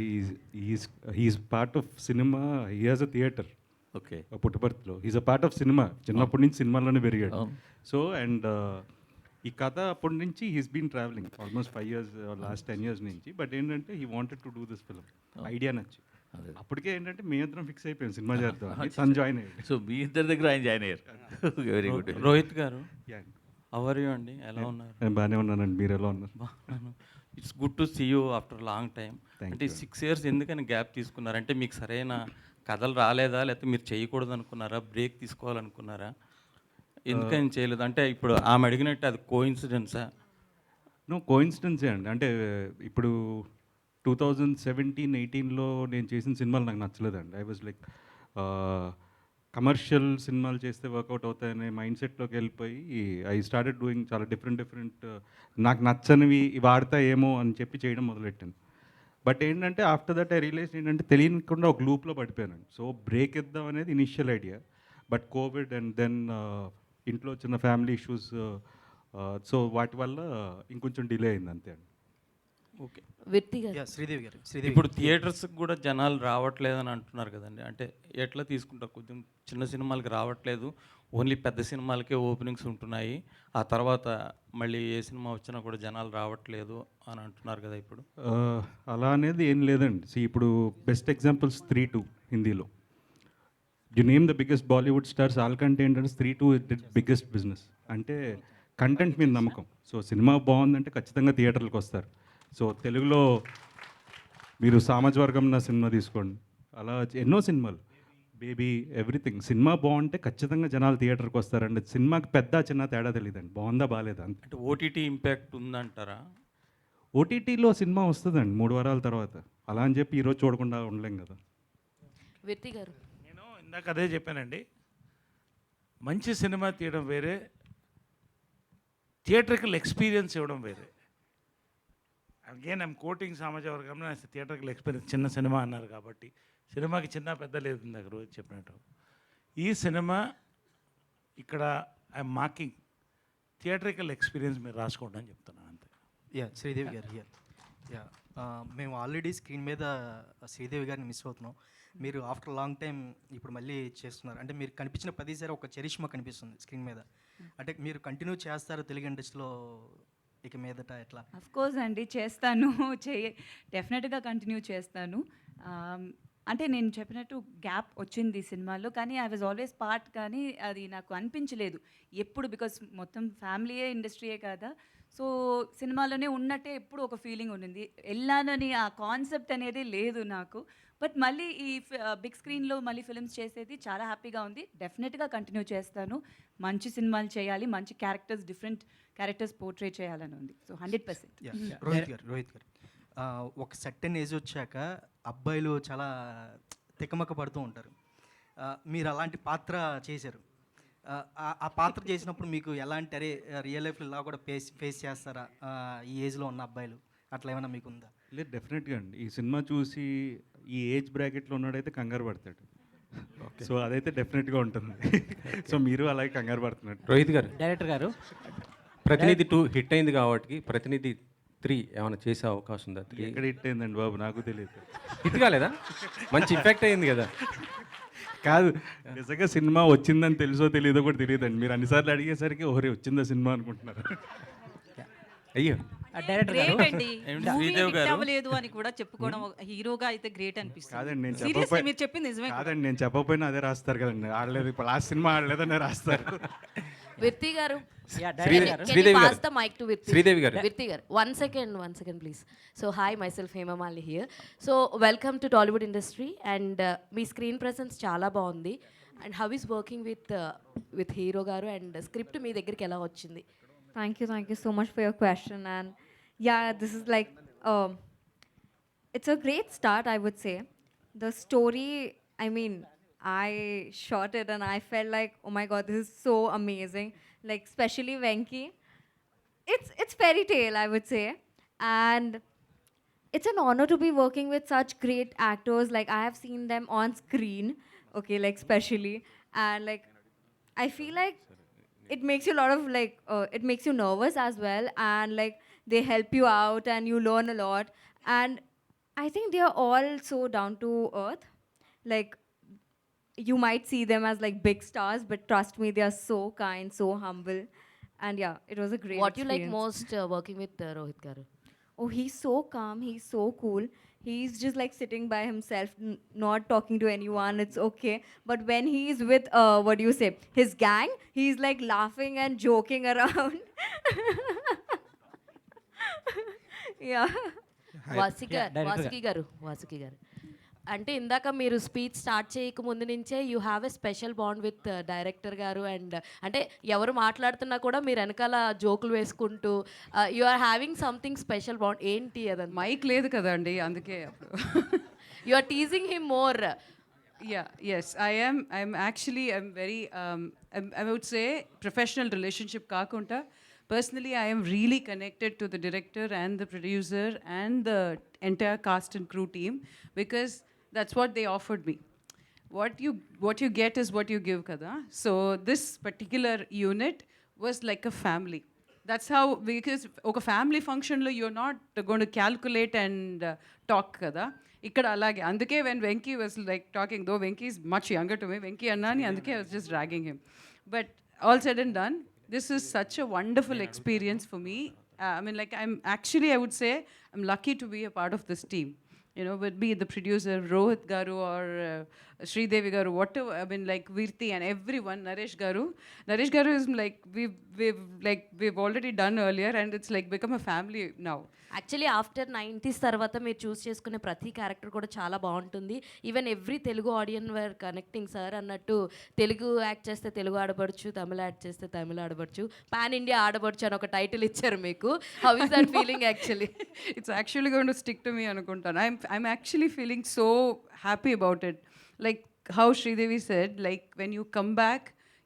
is part of cinema. He has a theatre. Okay, పుట్టపర్తిలో is a part of cinema. చిన్నప్పటి నుంచి సినిమాలోనే పెరిగాడు. సో అండ్ ఈ కథ అప్పటి నుంచి he's been travelling almost 5 years, last 10 years నుంచి. బట్ ఏంటంటే he wanted to do this film. Idea నచ్చి అప్పటికే ఏంటంటే మేమిద్దరం ఫిక్స్ అయిపోయాం సినిమా చేద్దాం. తను జాయిన్ అయ్యాడు. సో మీ ఇద్దరి దగ్గర ఆయన జాయిన్ అయ్యారు. Very good. రోహిత్ గారు అవర్ యూ అండి, ఎలా ఉన్నారు? నేను బాగానే ఉన్నానండి, మీరు ఎలా ఉన్నారు? It's good to see you after long time. అంటే 6 years ఎందుకని గ్యాప్ తీసుకున్నారు? అంటే మీకు సరైన కథలు రాలేదా, లేకపోతే మీరు చేయకూడదు అనుకున్నారా, బ్రేక్ తీసుకోవాలనుకున్నారా? ఎందుకని చేయలేదు? అంటే ఇప్పుడు ఆమె అడిగినట్టు అది కోఇన్సిడెన్సా? నో, కోఇన్సిడెన్సే అండి. అంటే ఇప్పుడు 2017-18లో నేను చేసిన సినిమాలు నాకు నచ్చలేదండి. ఐ వాజ్ లైక్ కమర్షియల్ సినిమాలు చేస్తే వర్కౌట్ అవుతాయనే మైండ్ సెట్లోకి వెళ్ళిపోయి ఐ స్టార్టెడ్ డూయింగ్ చాలా డిఫరెంట్ నాకు నచ్చనివి వాడతా ఏమో అని చెప్పి చేయడం మొదలెట్టాను. బట్ ఏంటంటే ఆఫ్టర్ దట్ ఐ రియలైజ్ ఏంటంటే తెలియకుండా ఒక లూప్లో పడిపోయాను. సో బ్రేక్ ఇద్దాం అనేది initial idea. But covid and then ఇంట్లో చిన్న ఫ్యామిలీ ఇష్యూస్, సో వాటి వల్ల ఇంకొంచెం డిలే అయింది అంతే అండి. ఓకే, శ్రీదేవి గారు, ఇప్పుడు థియేటర్స్కి కూడా జనాలు రావట్లేదని అంటున్నారు కదండి. అంటే ఎట్లా తీసుకుంటారు? కొంచెం చిన్న సినిమాలకి రావట్లేదు, ఓన్లీ పెద్ద సినిమాలకే ఓపెనింగ్స్ ఉంటున్నాయి, ఆ తర్వాత మళ్ళీ ఏ సినిమా వచ్చినా కూడా జనాలు రావట్లేదు అని అంటున్నారు కదా. ఇప్పుడు అలా అనేది ఏం లేదండి. ఇప్పుడు బెస్ట్ ఎగ్జాంపుల్స్ 3-2 హిందీలో. You name the biggest Bollywood stars, వాళ్ళకంటే ఏంటంటే 3-2 బిగ్గెస్ట్ బిజినెస్. అంటే కంటెంట్ మీద నమ్మకం. సో సినిమా బాగుందంటే ఖచ్చితంగా థియేటర్లకు వస్తారు. సో తెలుగులో మీరు సామాజిక వర్గం నా సినిమా తీసుకోండి, అలా ఎన్నో సినిమాలు, బేబీ, ఎవ్రీథింగ్. సినిమా బాగుంటే ఖచ్చితంగా జనాలు థియేటర్కి వస్తారండి. సినిమాకి పెద్ద చిన్న తేడా తెలియదండి, బాగుందా బాగాలేదా అంతే. అంటే ఓటీటీ ఇంపాక్ట్ ఉందంటారా? ఓటీటీలో సినిమా వస్తుందండి 3 వారాల తర్వాత. అలా అని చెప్పి ఈరోజు చూడకుండా ఉండలేం కదా. వ్యక్తి గారు, నేను ఇందాక అదే చెప్పానండి, మంచి సినిమా తీయడం వేరే, థియేటర్కల్ ఎక్స్పీరియన్స్ ఇవ్వడం వేరే. అగైన్ ఐమ్ కోటింగ్ సామాజిక వర్గంలో థియేటర్కల్ ఎక్స్పీరియన్స్. చిన్న సినిమా అన్నారు కాబట్టి సినిమాకి చిన్న పెద్ద లేదు ఇందాక రోజు చెప్పినట్టు. ఈ సినిమా ఇక్కడ ఐఎమ్ మార్కింగ్ థియేటర్కల్ ఎక్స్పీరియన్స్ మీరు రాసుకోండి అని చెప్తున్నాను అంతే. శ్రీదేవి గారు మేము ఆల్రెడీ స్క్రీన్ మీద శ్రీదేవి గారిని మిస్ అవుతున్నాం. మీరు ఆఫ్టర్ లాంగ్ టైం ఇప్పుడు మళ్ళీ చేస్తున్నారు. అంటే మీరు కనిపించిన ప్రతిసారి ఒక చరిష్మా కనిపిస్తుంది స్క్రీన్ మీద. అంటే మీరు కంటిన్యూ చేస్తారు తెలుగు ఇండస్ట్రీలో ఇక మీదట ఎట్లా? అఫ్ కోర్స్ అండి, చేస్తాను. డెఫినెట్గా కంటిన్యూ చేస్తాను. అంటే నేను చెప్పినట్టు గ్యాప్ వచ్చింది సినిమాలో, కానీ ఐ వాజ్ ఆల్వేస్ పార్ట్. కానీ అది నాకు అనిపించలేదు ఎప్పుడు, బికాస్ మొత్తం ఫ్యామిలీయే ఇండస్ట్రీయే కదా. సో సినిమాలోనే ఉన్నట్టే ఎప్పుడు ఒక ఫీలింగ్ ఉండింది. వెళ్ళానని ఆ కాన్సెప్ట్ అనేది లేదు నాకు. బట్ మళ్ళీ ఈ బిగ్ స్క్రీన్లో మళ్ళీ ఫిల్మ్స్ చేసేది చాలా హ్యాపీగా ఉంది. డెఫినెట్గా కంటిన్యూ చేస్తాను. మంచి సినిమాలు చేయాలి, మంచి క్యారెక్టర్స్, డిఫరెంట్ క్యారెక్టర్స్ పోర్ట్రే చేయాలని ఉంది. సో 100%. రోహిత్ గారు ఒక సర్టెన్ ఏజ్ వచ్చాక అబ్బాయిలు చాలా తికమక పడుతూ ఉంటారు. మీరు అలాంటి పాత్ర చేశారు. ఆ పాత్ర చేసినప్పుడు మీకు ఎలాంటి రియల్ లైఫ్లో ఇలా కూడా ఫేస్ చేస్తారా ఈ ఏజ్లో ఉన్న అబ్బాయిలు? అట్లా ఏమైనా మీకు ఉందా? లేదు, డెఫినెట్గా అండి. ఈ సినిమా చూసి ఈ ఏజ్ బ్రాకెట్లో ఉన్నాడైతే కంగారు పడతాడు. సో అదైతే డెఫినెట్గా ఉంటుంది. సో మీరు అలాగే కంగారు పడుతున్నట్టు. రోహిత్ గారు, డైరెక్టర్ గారు, ప్రతినిధి 2 హిట్ అయింది కాబట్టి ప్రతినిధి 3 ఏమైనా చేసే అవకాశం ఉందా? 3 ఎక్కడ హిట్ అయిందండి బాబు, నాకు తెలియదు. హిట్ కాలేదా? మంచి ఇంపాక్ట్ అయింది కదా. కాదు, నిజంగా సినిమా వచ్చిందని తెలుసో తెలియదో కూడా తెలియదండి. మీరు అన్నిసార్లు అడిగేసరికి ఓరే వచ్చిందా సినిమా అనుకుంటున్నారు. అయ్యో, డైరెక్టర్ గ్రేట్ గారు, అండి. ఏమిటి మూవీ శ్రీదేవి హిట్ గారు? అవ్వలేదు అని కూడా చెప్పుకోవడం హీరోగా అయితే గ్రేట్ అనిపిస్తుంది. కాదండి, నేను సీరియస్లీ చెప్పకపోయి- మీరు చెప్పింది నిజమే కూడా. కాదండి, నేను చెప్పకపోయినా అదే రాస్తారు కదండి. ఆడలేదు, ఇప్పుడు లాస్ట్ సినిమా ఆడలేదనే రాస్తారు. విర్తి గారు, Sridevi can you Sridevi pass గారు. the mic to Virti? Sridevi గారు. Virti garu, one second please. So hi, myself Hema Malini here. So welcome to Tollywood industry and me screen presence చాలా బాగుంది. And how is working with hero garu and script మీ దగ్గరికి ఎలా వచ్చింది? Thank you so much for your question. And yeah, this is like, it's a great start, I would say. The story, I mean, I shot it and I felt like, oh my God, this is so amazing. Like, especially Venki. It's fairy tale, I would say. And it's an honor to be working with such great actors. Like, I have seen them on screen, okay, like, especially. And like, I feel like it makes you a lot of like, it makes you nervous as well. And like, they help you out and you learn a lot. And I think they are all so down to earth. Like, you might see them as like big stars, but trust me, they are so kind, so humble. And yeah, it was a great What you like experience. most working with Rohit garu? Oh, he's so calm, he's so cool. He's just like sitting by himself, not talking to anyone. It's okay. But when he's with, what do you say, his gang, he's like laughing and joking around. Yeah. Vasuki గారు అంటే ఇందాక మీరు speech start చేయక ముందు నుంచే you have a special bond with director గారు. అండ్ అంటే ఎవరు మాట్లాడుతున్నా కూడా మీరు వెనకాల జోకులు వేసుకుంటూ you are having something special bond. ఏంటి అదంతా? మైక్ లేదు కదండి, అందుకే అప్పుడు. You are teasing him more. Yeah, yes, I'm actually, I'm very, I would say professional relationship kakunta. Personally, I am really connected to the director and the producer and the entire cast and crew team because that's what they offered me. What you get is what you give, kada. So this particular unit was like a family. That's how, because oka family function lo you're not going to calculate and talk, kada. ఇక్కడ అలాగే అందుకే when Venki was like talking, though Venki is much younger to me, Venki annani, అందుకే I was just dragging him. But all said and done, this is such a wonderful experience for me. I mean, like, I would say I'm lucky to be a part of this team. You know, would be the producer Rohit garu or Sridevi garu, whatever. I mean, like Virti and everyone, Naresh garu is like we've already done earlier, and it's like become a family now. Actually after 90s తర్వాత మీరు చూస్ చేసుకునే ప్రతి character కూడా చాలా బాగుంటుంది. Even every Telugu ఆడియన్ wear connecting sir అన్నట్టు. Telugu act చేస్తే తెలుగు ఆడబడుచు, తమిళ act చేస్తే తమిళ ఆడబడుచు, పాన్ ఇండియా ఆడబడుచు అని ఒక టైటిల్ ఇచ్చారు మీకు. How is that feeling actually? It's actually going to stick to me anukuntan. I'm actually feeling so happy about it. Like how Sridevi said, like when you come back,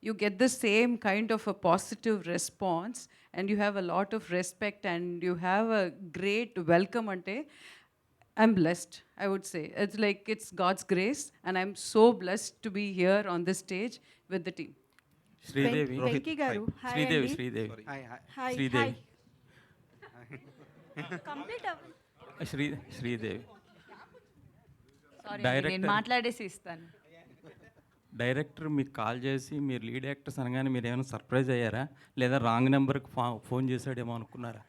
you get the same kind of a positive response and you have a lot of respect and you have a great welcome ante. I'm blessed, I would say. It's like it's God's grace and I'm so blessed to be here on this stage with the team. Sridevi, Venky garu, hi Sridevi అండి. Sridevi hi hi hi Sridevi complete అవ్వండి. Sridevi sorry, Director. నేను మాట్లాడేసి ఇస్తాను. Director మీకు call చేసి మీరు lead actors అనగానే మీరు ఏమైనా సర్ప్రైజ్ అయ్యారా, లేదా రాంగ్ నెంబర్కి ఫోన్ చేశాడేమో అనుకున్నారా?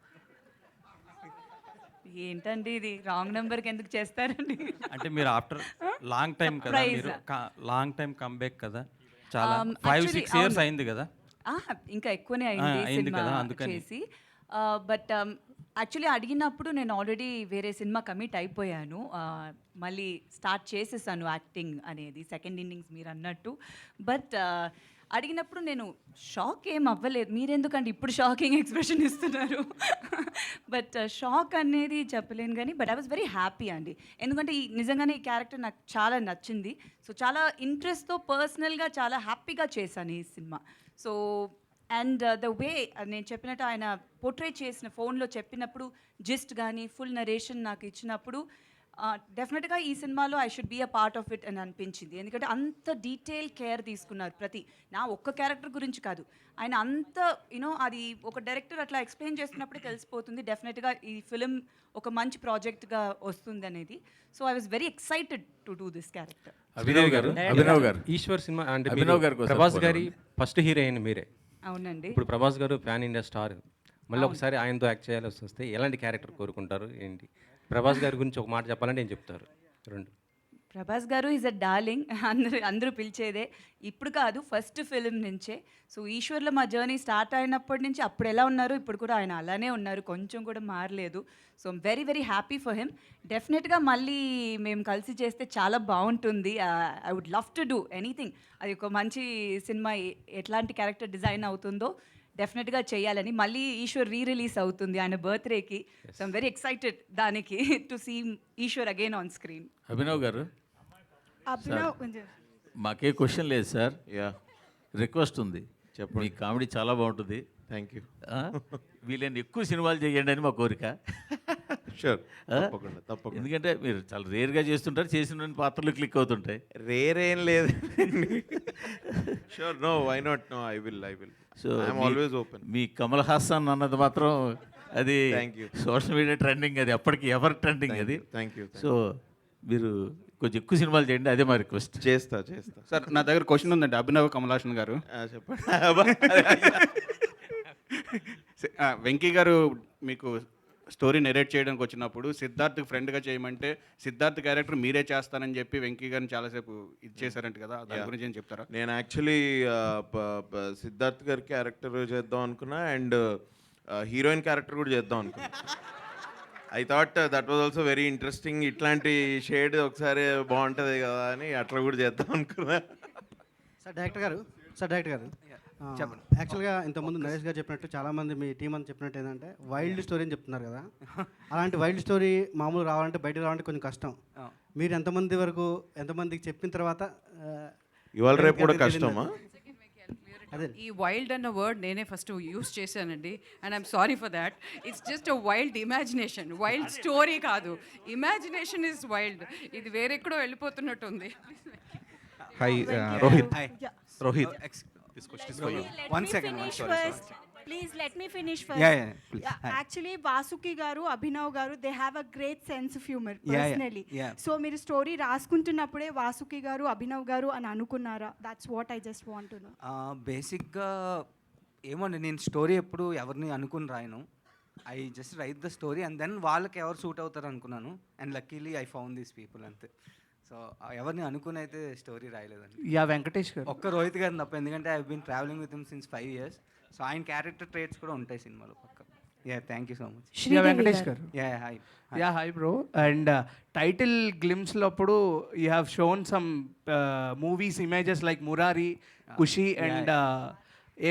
ఏంటండి ఇది, రాంగ్ నెంబర్కి ఎందుకు చేస్తారండి? అంటే మీరు ఆఫ్టర్ లాంగ్ టైం కదా, మీరు లాంగ్ టైం కంబ్యాక్ కదా, చాలా 5-6 ఇయర్స్ అయింది కదా. ఇంకా ఎక్కువనే అయింది అయింది కదా, సినిమా అందుకని. చేసి. బట్ యాక్చువల్లీ అడిగినప్పుడు నేను ఆల్రెడీ వేరే సినిమా కమిట్ అయిపోయాను. మళ్ళీ స్టార్ట్ చేసేసాను యాక్టింగ్ అనేది, సెకండ్ ఇన్నింగ్స్ మీరు అన్నట్టు. బట్ అడిగినప్పుడు నేను షాక్ ఏం అవ్వలేదు. మీరెందుకంటే ఇప్పుడు షాకింగ్ ఎక్స్ప్రెషన్ ఇస్తున్నారు? బట్ షాక్ అనేది చెప్పలేను కానీ, but I was very happy అండి. ఎందుకంటే నిజంగానే ఈ క్యారెక్టర్ నాకు చాలా నచ్చింది. సో చాలా ఇంట్రెస్ట్తో పర్సనల్గా చాలా హ్యాపీగా చేశాను ఈ cinema. So and the way నేను చెప్పినట్టు ఆయన పోర్ట్రే చేసిన ఫోన్లో చెప్పినప్పుడు జిస్ట్ కానీ ఫుల్ నరేషన్ నాకు ఇచ్చినప్పుడు డెఫినెట్గా ఈ సినిమాలో I should be a part of it అని అనిపించింది. ఎందుకంటే అంత డీటెయిల్ కేర్ తీసుకున్నారు ప్రతి నా ఒక్క క్యారెక్టర్ గురించి కాదు, ఆయన అంత యూనో అది ఒక డైరెక్టర్ అట్లా ఎక్స్ప్లెయిన్ చేస్తున్నప్పుడే తెలిసిపోతుంది డెఫినెట్గా ఈ ఫిలిం ఒక మంచి ప్రాజెక్ట్గా వస్తుంది అనేది. So I was very excited to do this character. Abhinav గారు ఈశ్వర్ సినిమా అంటే అభినవ్ గారి కోసం ప్రభాస్ గారి ఫస్ట్ హీరోయిన్ మీరే. అవునండి. ఇప్పుడు ప్రభాస్ గారు ప్యాన్ ఇండియా స్టార్, మళ్ళీ ఒకసారి ఆయనతో యాక్ట్ చేయాల్సి వస్తే ఎలాంటి క్యారెక్టర్ కోరుకుంటారు ఏంటి? ప్రభాస్ గారి గురించి ఒక మాట చెప్పాలంటే ఏం చెప్తారు? రెండు. ప్రభాస్ గారు ఈజ్ అ డార్లింగ్, అందరూ పిలిచేదే. ఇప్పుడు కాదు, ఫస్ట్ ఫిలిం నుంచే. సో ఈశ్వర్లో మా జర్నీ స్టార్ట్ అయినప్పటి నుంచి అప్పుడు ఎలా ఉన్నారు ఇప్పుడు కూడా ఆయన అలానే ఉన్నారు, కొంచెం కూడా మారలేదు. So very very happy for him. డెఫినెట్గా మళ్ళీ మేము కలిసి చేస్తే చాలా బాగుంటుంది. I would love to do anything. అది ఒక మంచి సినిమా ఎట్లాంటి క్యారెక్టర్ డిజైన్ అవుతుందో డెఫినెట్గా చేయాలని. మళ్ళీ ఈశ్వర్ రిలీజ్ అవుతుంది ఆయన బర్త్డేకి. సో ఐమ్ వెరీ ఎక్సైటెడ్ దానికి to see Eshwar again on screen. Abhinav గారు అభినవ్ మాకే క్వశ్చన్ లేదు సార్, రిక్వెస్ట్ ఉంది. చెప్పండి. మీ కామెడీ చాలా బాగుంటుంది. Thank you. వీళ్ళని ఎక్కువ సినిమాలు చేయండి అని మా కోరిక. షూర్, తప్పకుండా తప్పకుండా. ఎందుకంటే మీరు చాలా రేర్గా చేస్తుంటారు, చేసిన పాత్రలు క్లిక్ అవుతుంటాయి. రేర్ ఏం లేదు. Sure, no, why not, no, I will. So I'm always open. మీ కమల్ హాసన్ అన్నది మాత్రం అది Thank you. Social media trending, అది ఎప్పటికీ ఎవర్ ట్రెండింగ్ అది. Thank you. సో మీరు కొంచెం ఎక్కువ సినిమాలు చేయండి, అదే మా రిక్వెస్ట్. చేస్తా. సార్ నా దగ్గర క్వశ్చన్ ఉందండి అభినవ్ కమలాసన్ గారు. చెప్పండి. వెంకీ గారు మీకు స్టోరీ నెరేట్ చేయడానికి వచ్చినప్పుడు సిద్ధార్థ్ ఫ్రెండ్గా చేయమంటే సిద్ధార్థ్ క్యారెక్టర్ మీరే చేస్తానని చెప్పి వెంకీ గారిని చాలాసేపు ఇది చేశారంట కదా, దాని గురించి ఏం చెప్తారా? నేను యాక్చువల్లీ సిద్ధార్థ్ గారి క్యారెక్టర్ చేద్దాం అనుకున్నా, అండ్ హీరోయిన్ క్యారెక్టర్ కూడా చేద్దాం అనుకున్నా. I thought that was also very interesting. ఇట్లాంటి షేడ్ ఒకసారి బాగుంటుంది కదా అని అట్లా కూడా చేద్దాం అనుకున్నా. సార్ డైరెక్టర్ గారు చెప్పండి. యాక్చువల్గా ఇంతకుముందు నరేష్ గారు చెప్పినట్టు చాలామంది మీ టీం అని చెప్పినట్టు ఏంటంటే వైల్డ్ స్టోరీ అని చెప్తున్నారు కదా, అలాంటి వైల్డ్ స్టోరీ మామూలు రావాలంటే బయటకు రావాలంటే కొంచెం కష్టం. మీరు ఎంతమందికి చెప్పిన తర్వాత ఇవాళ రేపు కూడా కష్టమా? అదే ఈ వైల్డ్ అన్న వర్డ్ నేనే ఫస్ట్ యూస్ చేశానండి, and I'm sorry for that. It's just a wild imagination, wild story కాదు. Imagination is wild. ఇది వేరెక్కడో వెళ్ళిపోతున్నట్టుంది. Hi Rohit. This question is for you. One second. Please let me finish first. Yeah, please. Actually, Vasuki garu, Abhinav garu, they have a great sense of humor personally. Yeah. So మీరు story రాసుకుంటున్నప్పుడే వాసుకి గారు అభినవ్ గారు అని అనుకున్నారా? That's what I just want to know. బేసిక్గా ఏమోండి, నేను story ఎప్పుడు ఎవరిని అనుకుని రాయను. I just write the story and then వాళ్ళకి ఎవరు సూట్ అవుతారు అనుకున్నాను, and luckily I found these people అంతే. సో ఎవరిని అనుకుని అయితే స్టోరీ రాయలేదండి. వెంకటేష్ గారు. ఒక్క రోహిత్ గారిని తప్ప, ఎందుకంటే I been travelling with him since 5 years. So ఆయన క్యారెక్టర్ ట్రేట్స్ కూడా ఉంటాయి సినిమాలో పక్క. Thank you so much. Venkatesh garu. Hi bro. And title గ్లిమ్స్లో అప్పుడు you have shown some movies images like Murari, Khushi and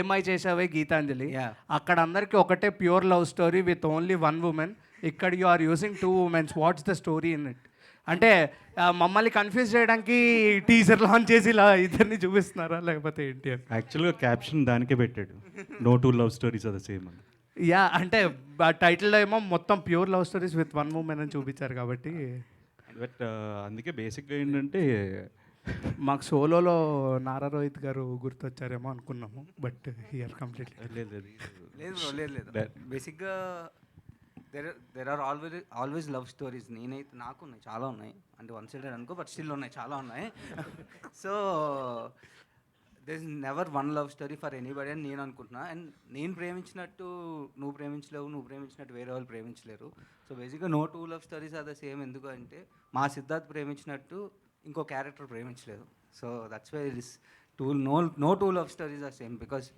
ఏమై చేసావే గీతాంజలి. అక్కడ అందరికీ ఒకటే pure love story with only one women. ఇక్కడ you are using 2 women. What's the story in it? అంటే మమ్మల్ని కన్ఫ్యూజ్ చేయడానికి టీజర్ లాంచ్ చేసి ఇలా ఇద్దరిని చూపిస్తున్నారా లేకపోతే ఏంటి అని? యాక్చువల్గా క్యాప్షన్ దానికే పెట్టాడు, no two love stories are the same అని. అంటే టైటిల్లో ఏమో మొత్తం pure love stories with one women అని చూపించారు కాబట్టి. బట్ అందుకే బేసిక్గా ఏంటంటే మాకు సోలోలో నారా రోహిత్ గారు గుర్తొచ్చారేమో అనుకున్నాము, బట్ హియర్ కంప్లీట్లీ లేదు. బేసిక్గా there are always love stories. నేనైతే నాకు ఉన్నాయి, చాలా ఉన్నాయి. అంటే వన్ సైడెడ్ అనుకో, బట్ స్టిల్ ఉన్నాయి, చాలా ఉన్నాయి. So there is never one love story for anybody అని నేను అనుకుంటున్నా. అండ్ నేను ప్రేమించినట్టు నువ్వు ప్రేమించలేవు, నువ్వు ప్రేమించినట్టు వేరే వాళ్ళు ప్రేమించలేరు. సో బేసిక్గా no 2 love stories are the same. ఎందుకు అంటే మా సిద్ధార్థ్ ప్రేమించినట్టు ఇంకో క్యారెక్టర్ ప్రేమించలేదు. So that's why it is no 2 love stories are same. Because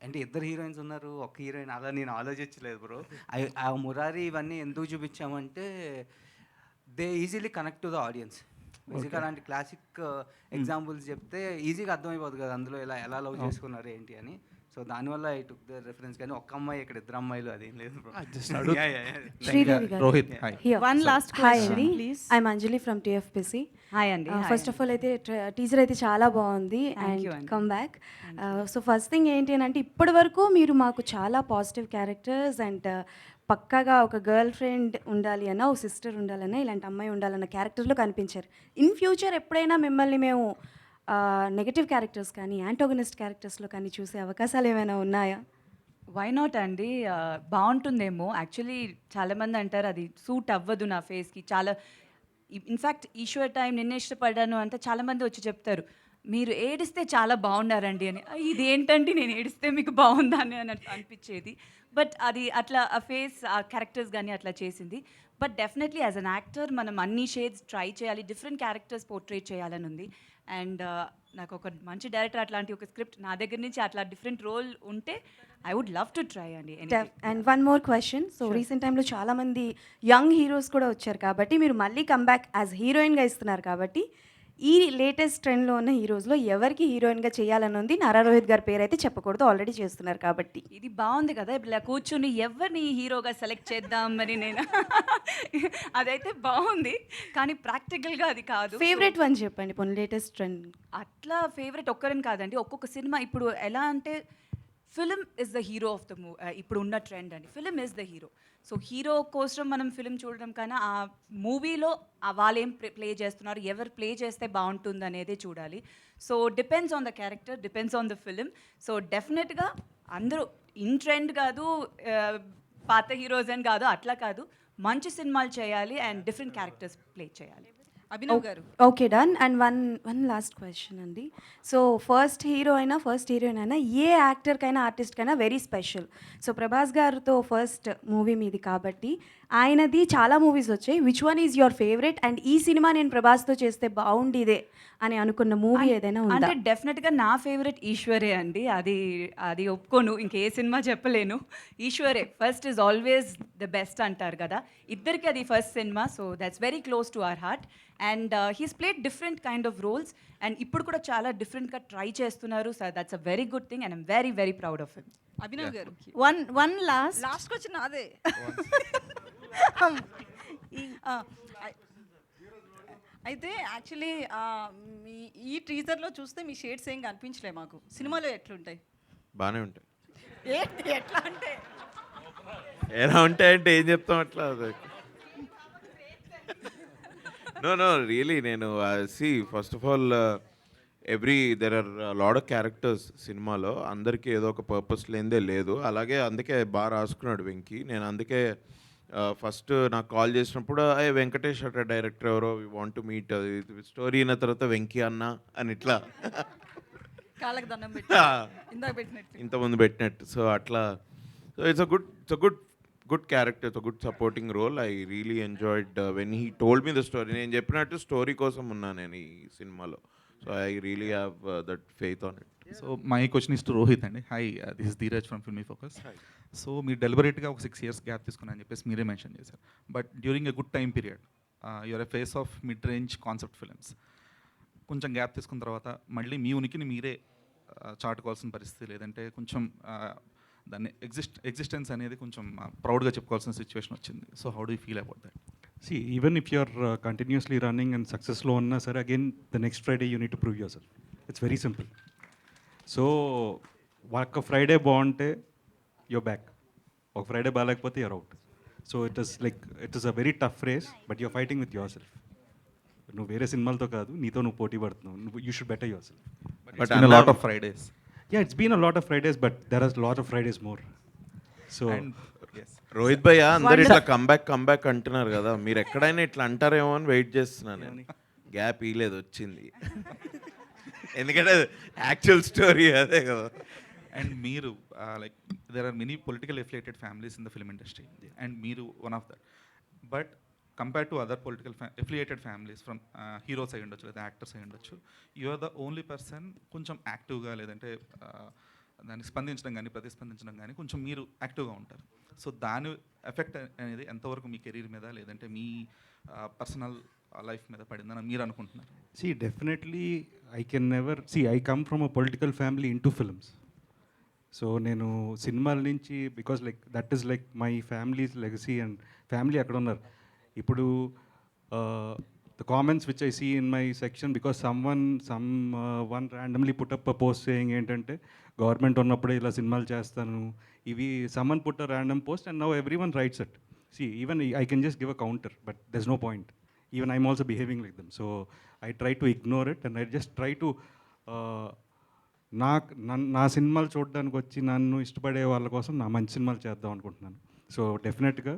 అంటే 2 హీరోయిన్స్ ఉన్నారు, ఒక హీరోయిన్, అలా నేను ఆలోచించలేదు బ్రో. ఆ మురారి ఇవన్నీ ఎందుకు చూపించామంటే they easily connect to the audience. బేసిక్గా అలాంటి క్లాసిక్ ఎగ్జాంపుల్స్ చెప్తే ఈజీగా అర్థమైపోతుంది కదా అందులో ఎలా లవ్ చేసుకున్నారు ఏంటి అని. సో దానివల్ల ఐ టుక్ ద రెఫరెన్స్. కానీ ఒక్క అమ్మాయి ఇక్కడ 2 అమ్మాయిలు అదేం లేదు bro. Rohit. One last question please. I'm Anjali from TFPC. Hi అండి. ఫస్ట్ ఆఫ్ ఆల్ అయితే టీజర్ అయితే చాలా బాగుంది and come back. So first thing ఏంటి అని అంటే ఇప్పటి వరకు మీరు మాకు చాలా పాజిటివ్ క్యారెక్టర్స్ అండ్ పక్కాగా ఒక గర్ల్ ఫ్రెండ్ ఉండాలి అన్న, ఒక సిస్టర్ ఉండాలన్నా, ఇలాంటి అమ్మాయి ఉండాలన్న క్యారెక్టర్లో కనిపించారు. ఇన్ ఫ్యూచర్ ఎప్పుడైనా మిమ్మల్ని మేము నెగటివ్ క్యారెక్టర్స్ కానీ యాంటోగనిస్ట్ క్యారెక్టర్స్లో కానీ చూసే అవకాశాలు ఏమైనా ఉన్నాయా? వై నాట్ అండి, బాగుంటుందేమో. యాక్చువల్లీ చాలామంది అంటారు అది సూట్ అవ్వదు నా ఫేస్కి. చాలా ఇన్ఫ్యాక్ట్ ఈశ్వర్ టైం నిన్న ఇష్టపడ్డాను అంటే చాలామంది వచ్చి చెప్తారు మీరు ఏడిస్తే చాలా బాగున్నారండి అని. ఇదేంటండి నేను ఏడిస్తే మీకు బాగుందా అని అనిపించేది. బట్ అది అట్లా ఆ ఫేస్ ఆ క్యారెక్టర్స్ కానీ అట్లా చేసింది. But definitely as an actor మనం అన్ని షేడ్స్ ట్రై చేయాలి, డిఫరెంట్ క్యారెక్టర్స్ పోర్ట్రేట్ చేయాలని ఉంది. అండ్ నాకు ఒక మంచి డైరెక్టర్ అట్లాంటి ఒక స్క్రిప్ట్ నా దగ్గర నుంచి అట్లా డిఫరెంట్ రోల్ ఉంటే I would love to try అండి. And one more question. So recent టైంలో చాలామంది యంగ్ హీరోస్ కూడా వచ్చారు కాబట్టి మీరు మళ్ళీ కమ్బ్యాక్ యాజ్ హీరోయిన్గా ఇస్తున్నారు కాబట్టి ఈ లేటెస్ట్ ట్రెండ్లో ఉన్న హీరోస్లో ఎవరికి హీరోయిన్గా చేయాలని ఉంది? నారా రోహిత్ గారి పేరు అయితే చెప్పకూడదు, ఆల్రెడీ చేస్తున్నారు కాబట్టి. ఇది బాగుంది కదా, ఇప్పుడు ఇలా కూర్చుని ఎవరిని హీరోగా సెలెక్ట్ చేద్దాం మరి నేను అదైతే బాగుంది కానీ ప్రాక్టికల్గా అది కాదు. ఫేవరెట్ వన్ చెప్పండి పోనీ లేటెస్ట్ ట్రెండ్. అట్లా ఫేవరెట్ ఒక్కరని కాదండి, ఒక్కొక్క సినిమా ఇప్పుడు ఎలా అంటే film is the hero of the ఇప్పుడు ఉన్న ట్రెండ్ అండి. Film is the hero. So hero కోసం మనం ఫిలిం చూడడం కన్నా ఆ మూవీలో వాళ్ళు ఏం ప్లే చేస్తున్నారు, ఎవరు ప్లే చేస్తే బాగుంటుంది అనేది చూడాలి. So depends on the character, depends on the film. So డెఫినెట్గా అందరూ ఇన్ ట్రెండ్ కాదు, పాత హీరోస్ అని కాదు, అట్లా కాదు, మంచి సినిమాలు చేయాలి అండ్ డిఫరెంట్ క్యారెక్టర్స్ ప్లే చేయాలి. అభినవ్ గారు. Okay done. And one last question అండి. సో ఫస్ట్ హీరోయిన్ అయినా ఏ యాక్టర్కైనా ఆర్టిస్ట్కైనా వెరీ స్పెషల్. సో ప్రభాస్ గారితో ఫస్ట్ మూవీ మీది కాబట్టి ఆయనది చాలా మూవీస్ వచ్చాయి. Which one is your favourite and ఈ సినిమా నేను ప్రభాస్తో చేస్తే బాగుండేదే అని అనుకున్న మూవీ ఏదైనా ఉందా? అంటే డెఫినెట్గా నా ఫేవరెట్ ఈశ్వరే అండి. అది ఒప్పుకోను, ఇంకే సినిమా చెప్పలేను. ఈశ్వరే first is always the best అంటారు కదా, ఇద్దరికి అది first cinema. So that's very close to our heart. And he's played different kind of roles and ఇప్పుడు కూడా చాలా డిఫరెంట్గా ట్రై చేస్తున్నారు. So that's a very good thing and I'm very very proud of him. Abhinav garu. One last question అదే. అయితే actually మీ ఈ టీజర్లో చూస్తే మీ షేడ్స్ ఏం కనిపించలే మాకు. సినిమాలో ఎట్లుంటాయి? బాగానే ఉంటాయి. ఏంటి ఎట్లా అంటే ఎలా ఉంటాయంటే ఏం చెప్తాం అట్లా. నో రియలీ నేను first of all there are lot of characters సినిమాలో. అందరికీ ఏదో ఒక పర్పస్ లేనిదే లేదు. అలాగే అందుకే బాగా రాసుకున్నాడు వెంకీ. నేను అందుకే ఫస్ట్ నాకు కాల్ చేసినప్పుడు వెంకటేష్ అట డైరెక్టర్ ఎవరో we want to meet, story అయిన తర్వాత వెంకీ అన్న అని ఇట్లా కాళ్ళకి దండం పెట్టి ఇందాక పెట్టినట్టు ఇంతకుముందు పెట్టినట్టు. సో అట్లా it's a good character, it's a good supporting role. I really enjoyed when he told me the story. నేను చెప్పినట్టు స్టోరీ కోసం ఉన్నాను నేను ఈ సినిమాలో. So I really have that faith on it. So my question is to Rohit అండి. Hi, this is Dheeraj from Filmy Focus. So మీరు డెలిబరేట్గా ఒక 6 years గ్యాప్ తీసుకున్నారని చెప్పేసి మీరే మెన్షన్ చేశారు. But during a good time period you're a phase of mid range concept films. కొంచెం gap తీసుకున్న తర్వాత మళ్ళీ మీ ఉనికిని మీరే చాటుకోవాల్సిన పరిస్థితి, లేదంటే కొంచెం దాన్ని ఎగ్జిస్టెన్స్ అనేది కొంచెం ప్రౌడ్గా చెప్పుకోవాల్సిన సిచ్యువేషన్ వచ్చింది. So how do you feel about that? See, even if you're continuously running and successful uన్నా sir, again the next Friday you need to prove yourself. It's very simple. So ఒక Friday బాగుంటే you're back, ఒక Friday బాగాలేకపోతే you're out. So it is a very tough race, but you're fighting with yourself. నువ్వు వేరే సినిమాలతో కాదు, నీతో నువ్వు పోటీ పడుతున్నావు. You should better yourself. But it's been a lot of Fridays. Yeah, it's been a lot of Fridays, but there are a lot of Fridays more. So Rohit భయ్య అందరు ఇట్లా కంబ్యాక్ అంటున్నారు కదా, మీరు ఎక్కడైనా ఇట్లా అంటారేమో అని వెయిట్ చేస్తున్నాను నేను. గ్యాప్ ఇలేదు, వచ్చింది. ఎందుకంటే యాక్చువల్ స్టోరీ అదే కదా. అండ్ మీరు like there are many political affiliated families in the film industry and మీరు one of that. But compare to other political affiliated families from heroes అయి ఉండొచ్చు లేదా యాక్టర్స్ అయి ఉండొచ్చు, you are the only person కొంచెం యాక్టివ్గా లేదంటే దాన్ని స్పందించడం కానీ ప్రతిస్పందించడం కానీ కొంచెం మీరు యాక్టివ్గా ఉంటారు. సో దాని ఎఫెక్ట్ అనేది ఎంతవరకు మీ కెరీర్ మీద లేదంటే మీ పర్సనల్ లైఫ్ మీద పడిందని మీరు అనుకుంటున్నారు? See, definitely I can never see, I come from a political family into films. So నేను సినిమాల నుంచి because like that is like my families legacy and family అక్కడ ఉన్నారు. ఇప్పుడు the comments which I see in my section, because one randomly put up a post saying ఏంటంటే government ఉన్నప్పుడే ఇలా సినిమాలు చేస్తాను ఇవి, someone put a random post and now everyone writes it. See, even I can just give a counter, but there's no point. Even I'm also behaving like them. So I try to ignore it and I just try to నా సినిమాలు చూడడానికి వచ్చి నన్ను ఇష్టపడే వాళ్ళ కోసం నా మంచి సినిమాలు చేద్దాం అనుకుంటున్నాను. సో డెఫినెట్గా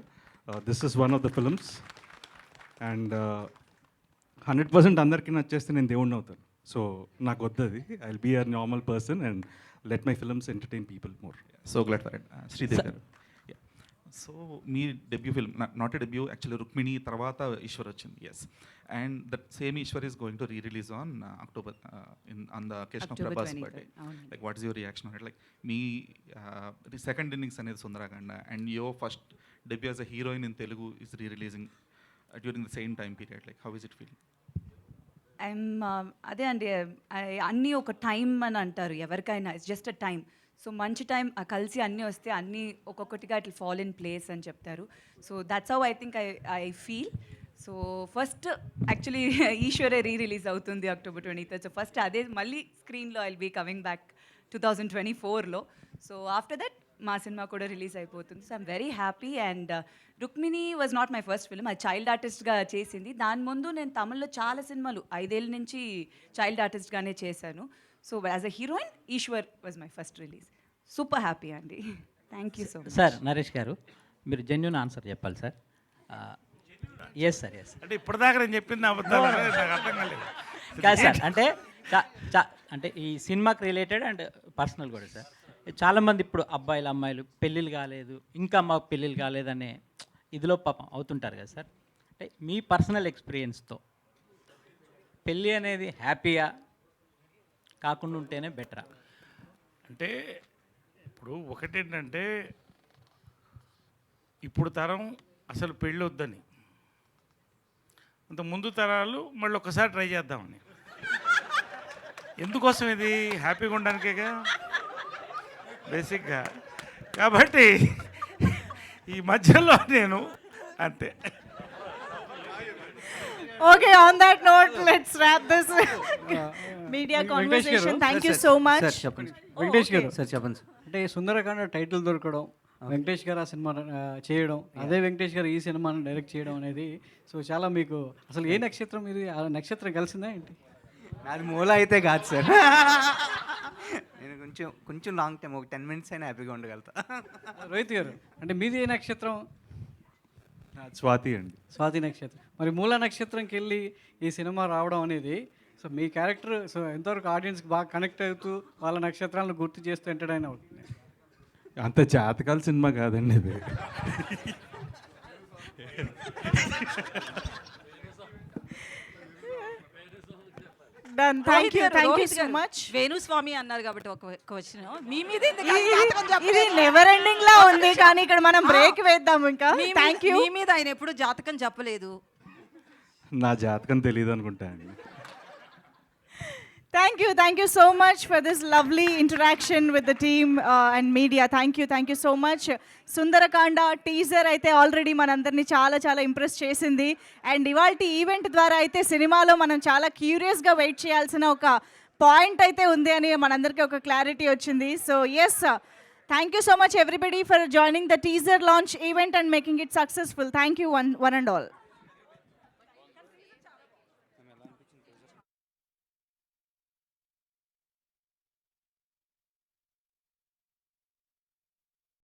this is one of the films and 100% అందరికీ నచ్చేస్తే నేను దేవుడిని అవుతాను. సో నాకు వద్దది. I will be a normal person and let my films entertain people more. So glad for it. Sridevi garu, so మీ debut film, not a debut actually, Rukmini తర్వాత ఈశ్వర్ వచ్చింది. Yes, and that same Eshwar is going to re-release on October on the occasion of Prabhas birthday. Like what is your reaction on it? Like me the second innings అనేది Sundarakanda and your first debut as a heroine in Telugu is re-releasing during the same time period. Like how is it feeling? అదే అండి, అన్నీ ఒక time అని అంటారు ఎవరికైనా, it's just a time. So మంచి time కలిసి అన్నీ వస్తే అన్నీ ఒక్కొక్కటిగా ఇట్లా ఫాల్ ఇన్ ప్లేస్ అని చెప్తారు. So that's how I think I feel. So first actually ఈశ్వరే రిలీజ్ అవుతుంది October 23rd. సో ఫస్ట్ అదే మళ్ళీ స్క్రీన్లో I will be coming back 2024లో. సో ఆఫ్టర్ దట్ మా సినిమా కూడా రిలీజ్ అయిపోతుంది. So I'm very happy. And Rukmini was not my first film, అది చైల్డ్ ఆర్టిస్ట్గా చేసింది. దాని ముందు నేను తమిళ్లో చాలా సినిమాలు 5 ఏళ్ళ నుంచి చైల్డ్ ఆర్టిస్ట్గానే చేశాను. So as a heroine Eeshwar was my first release. Super happy అండి. Thank you so much. Sir Naresh garu, మీరు జెన్యూన్ ఆన్సర్ చెప్పాలి సార్. Yes sir, yes. అంటే ఇప్పటిదాకా నేను చెప్పింది అబద్ధాలు, నాకు అర్థం కాలేదు. కాదు సార్, అంటే అంటే ఈ సినిమాకి రిలేటెడ్ అండ్ పర్సనల్ కూడా సార్. చాలామంది ఇప్పుడు అబ్బాయిలు అమ్మాయిలు పెళ్ళిళ్ళు కాలేదు, ఇంకా మాకు పెళ్ళిళ్ళు కాలేదనే ఇదిలో పాపం అవుతుంటారు కదా సార్. అంటే మీ పర్సనల్ ఎక్స్పీరియన్స్తో పెళ్ళి అనేది హ్యాపీగా కాకుండా ఉంటేనే బెటరా? అంటే ఇప్పుడు ఒకటేంటంటే ఇప్పుడు తరం అసలు పెళ్ళి వద్దని, అంత ముందు తరాలు మళ్ళీ ఒకసారి ట్రై చేద్దామని. ఎందుకోసం ఇది హ్యాపీగా ఉండడానికేగా బేసిక్గా. కాబట్టి ఈ మధ్యలో నేను అంతే. Okay, on that note, let's wrap this media conversation. Thank you so much. Sir చెప్పండి. వెంకటేష్ గారు సార్ చెప్పండి. అంటే సుందరకాండ టైటిల్ దొరకడం, వెంకటేష్ గారు ఆ సినిమా చేయడం, అదే వెంకటేష్ గారు ఈ సినిమాను డైరెక్ట్ చేయడం అనేది సో చాలా మీకు అసలు ఏ నక్షత్రం ఇది, ఆ నక్షత్రం కలిసిందా ఏంటి? నాది మూల అయితే కాదు సార్. నేను కొంచెం లాంగ్ టైం, ఒక 10 minutes అయినా హ్యాపీగా ఉండగలుగుతా. రోహిత్ గారు, అంటే మీది ఏ నక్షత్రం? స్వాతి అండి. స్వాతి నక్షత్రం. మరి మూల నక్షత్రంకి వెళ్ళి ఈ సినిమా రావడం అనేది సో మీ క్యారెక్టర్ సో ఎంతవరకు ఆడియన్స్కి బాగా కనెక్ట్ అవుతూ వాళ్ళ నక్షత్రాలను గుర్తు చేస్తూ ఎంటర్టైన్ అవుతుంది? అంత జాతకాల సినిమా కాదండి ఇది. Done. Thank you so much. Venu Swamy అన్నారు కాబట్టి ఒక క్వశ్చన్ మీ మీద ఇది నెవర్ ఎండింగ్ లా ఉంది, కానీ ఇక్కడ మనం బ్రేక్ వేద్దాం ఇంకా. Thank you. మీ మీద ఆయన ఎప్పుడు జాతకం చెప్పలేదు. నా జాతకం తెలియదు అనుకుంటా అండి. Thank you so much for this lovely interaction with the team and media. Thank you so much. Sundarakanda teaser అయితే ఆల్రెడీ మనందరినీ చాలా ఇంప్రెస్ చేసింది. అండ్ ఇవాళ ఈవెంట్ ద్వారా అయితే సినిమాలో మనం చాలా క్యూరియస్గా వెయిట్ చేయాల్సిన ఒక పాయింట్ అయితే ఉంది అని మనందరికీ ఒక క్లారిటీ వచ్చింది. So yes, thank you so much everybody for joining the teaser launch event and making it successful. Thank you one and all.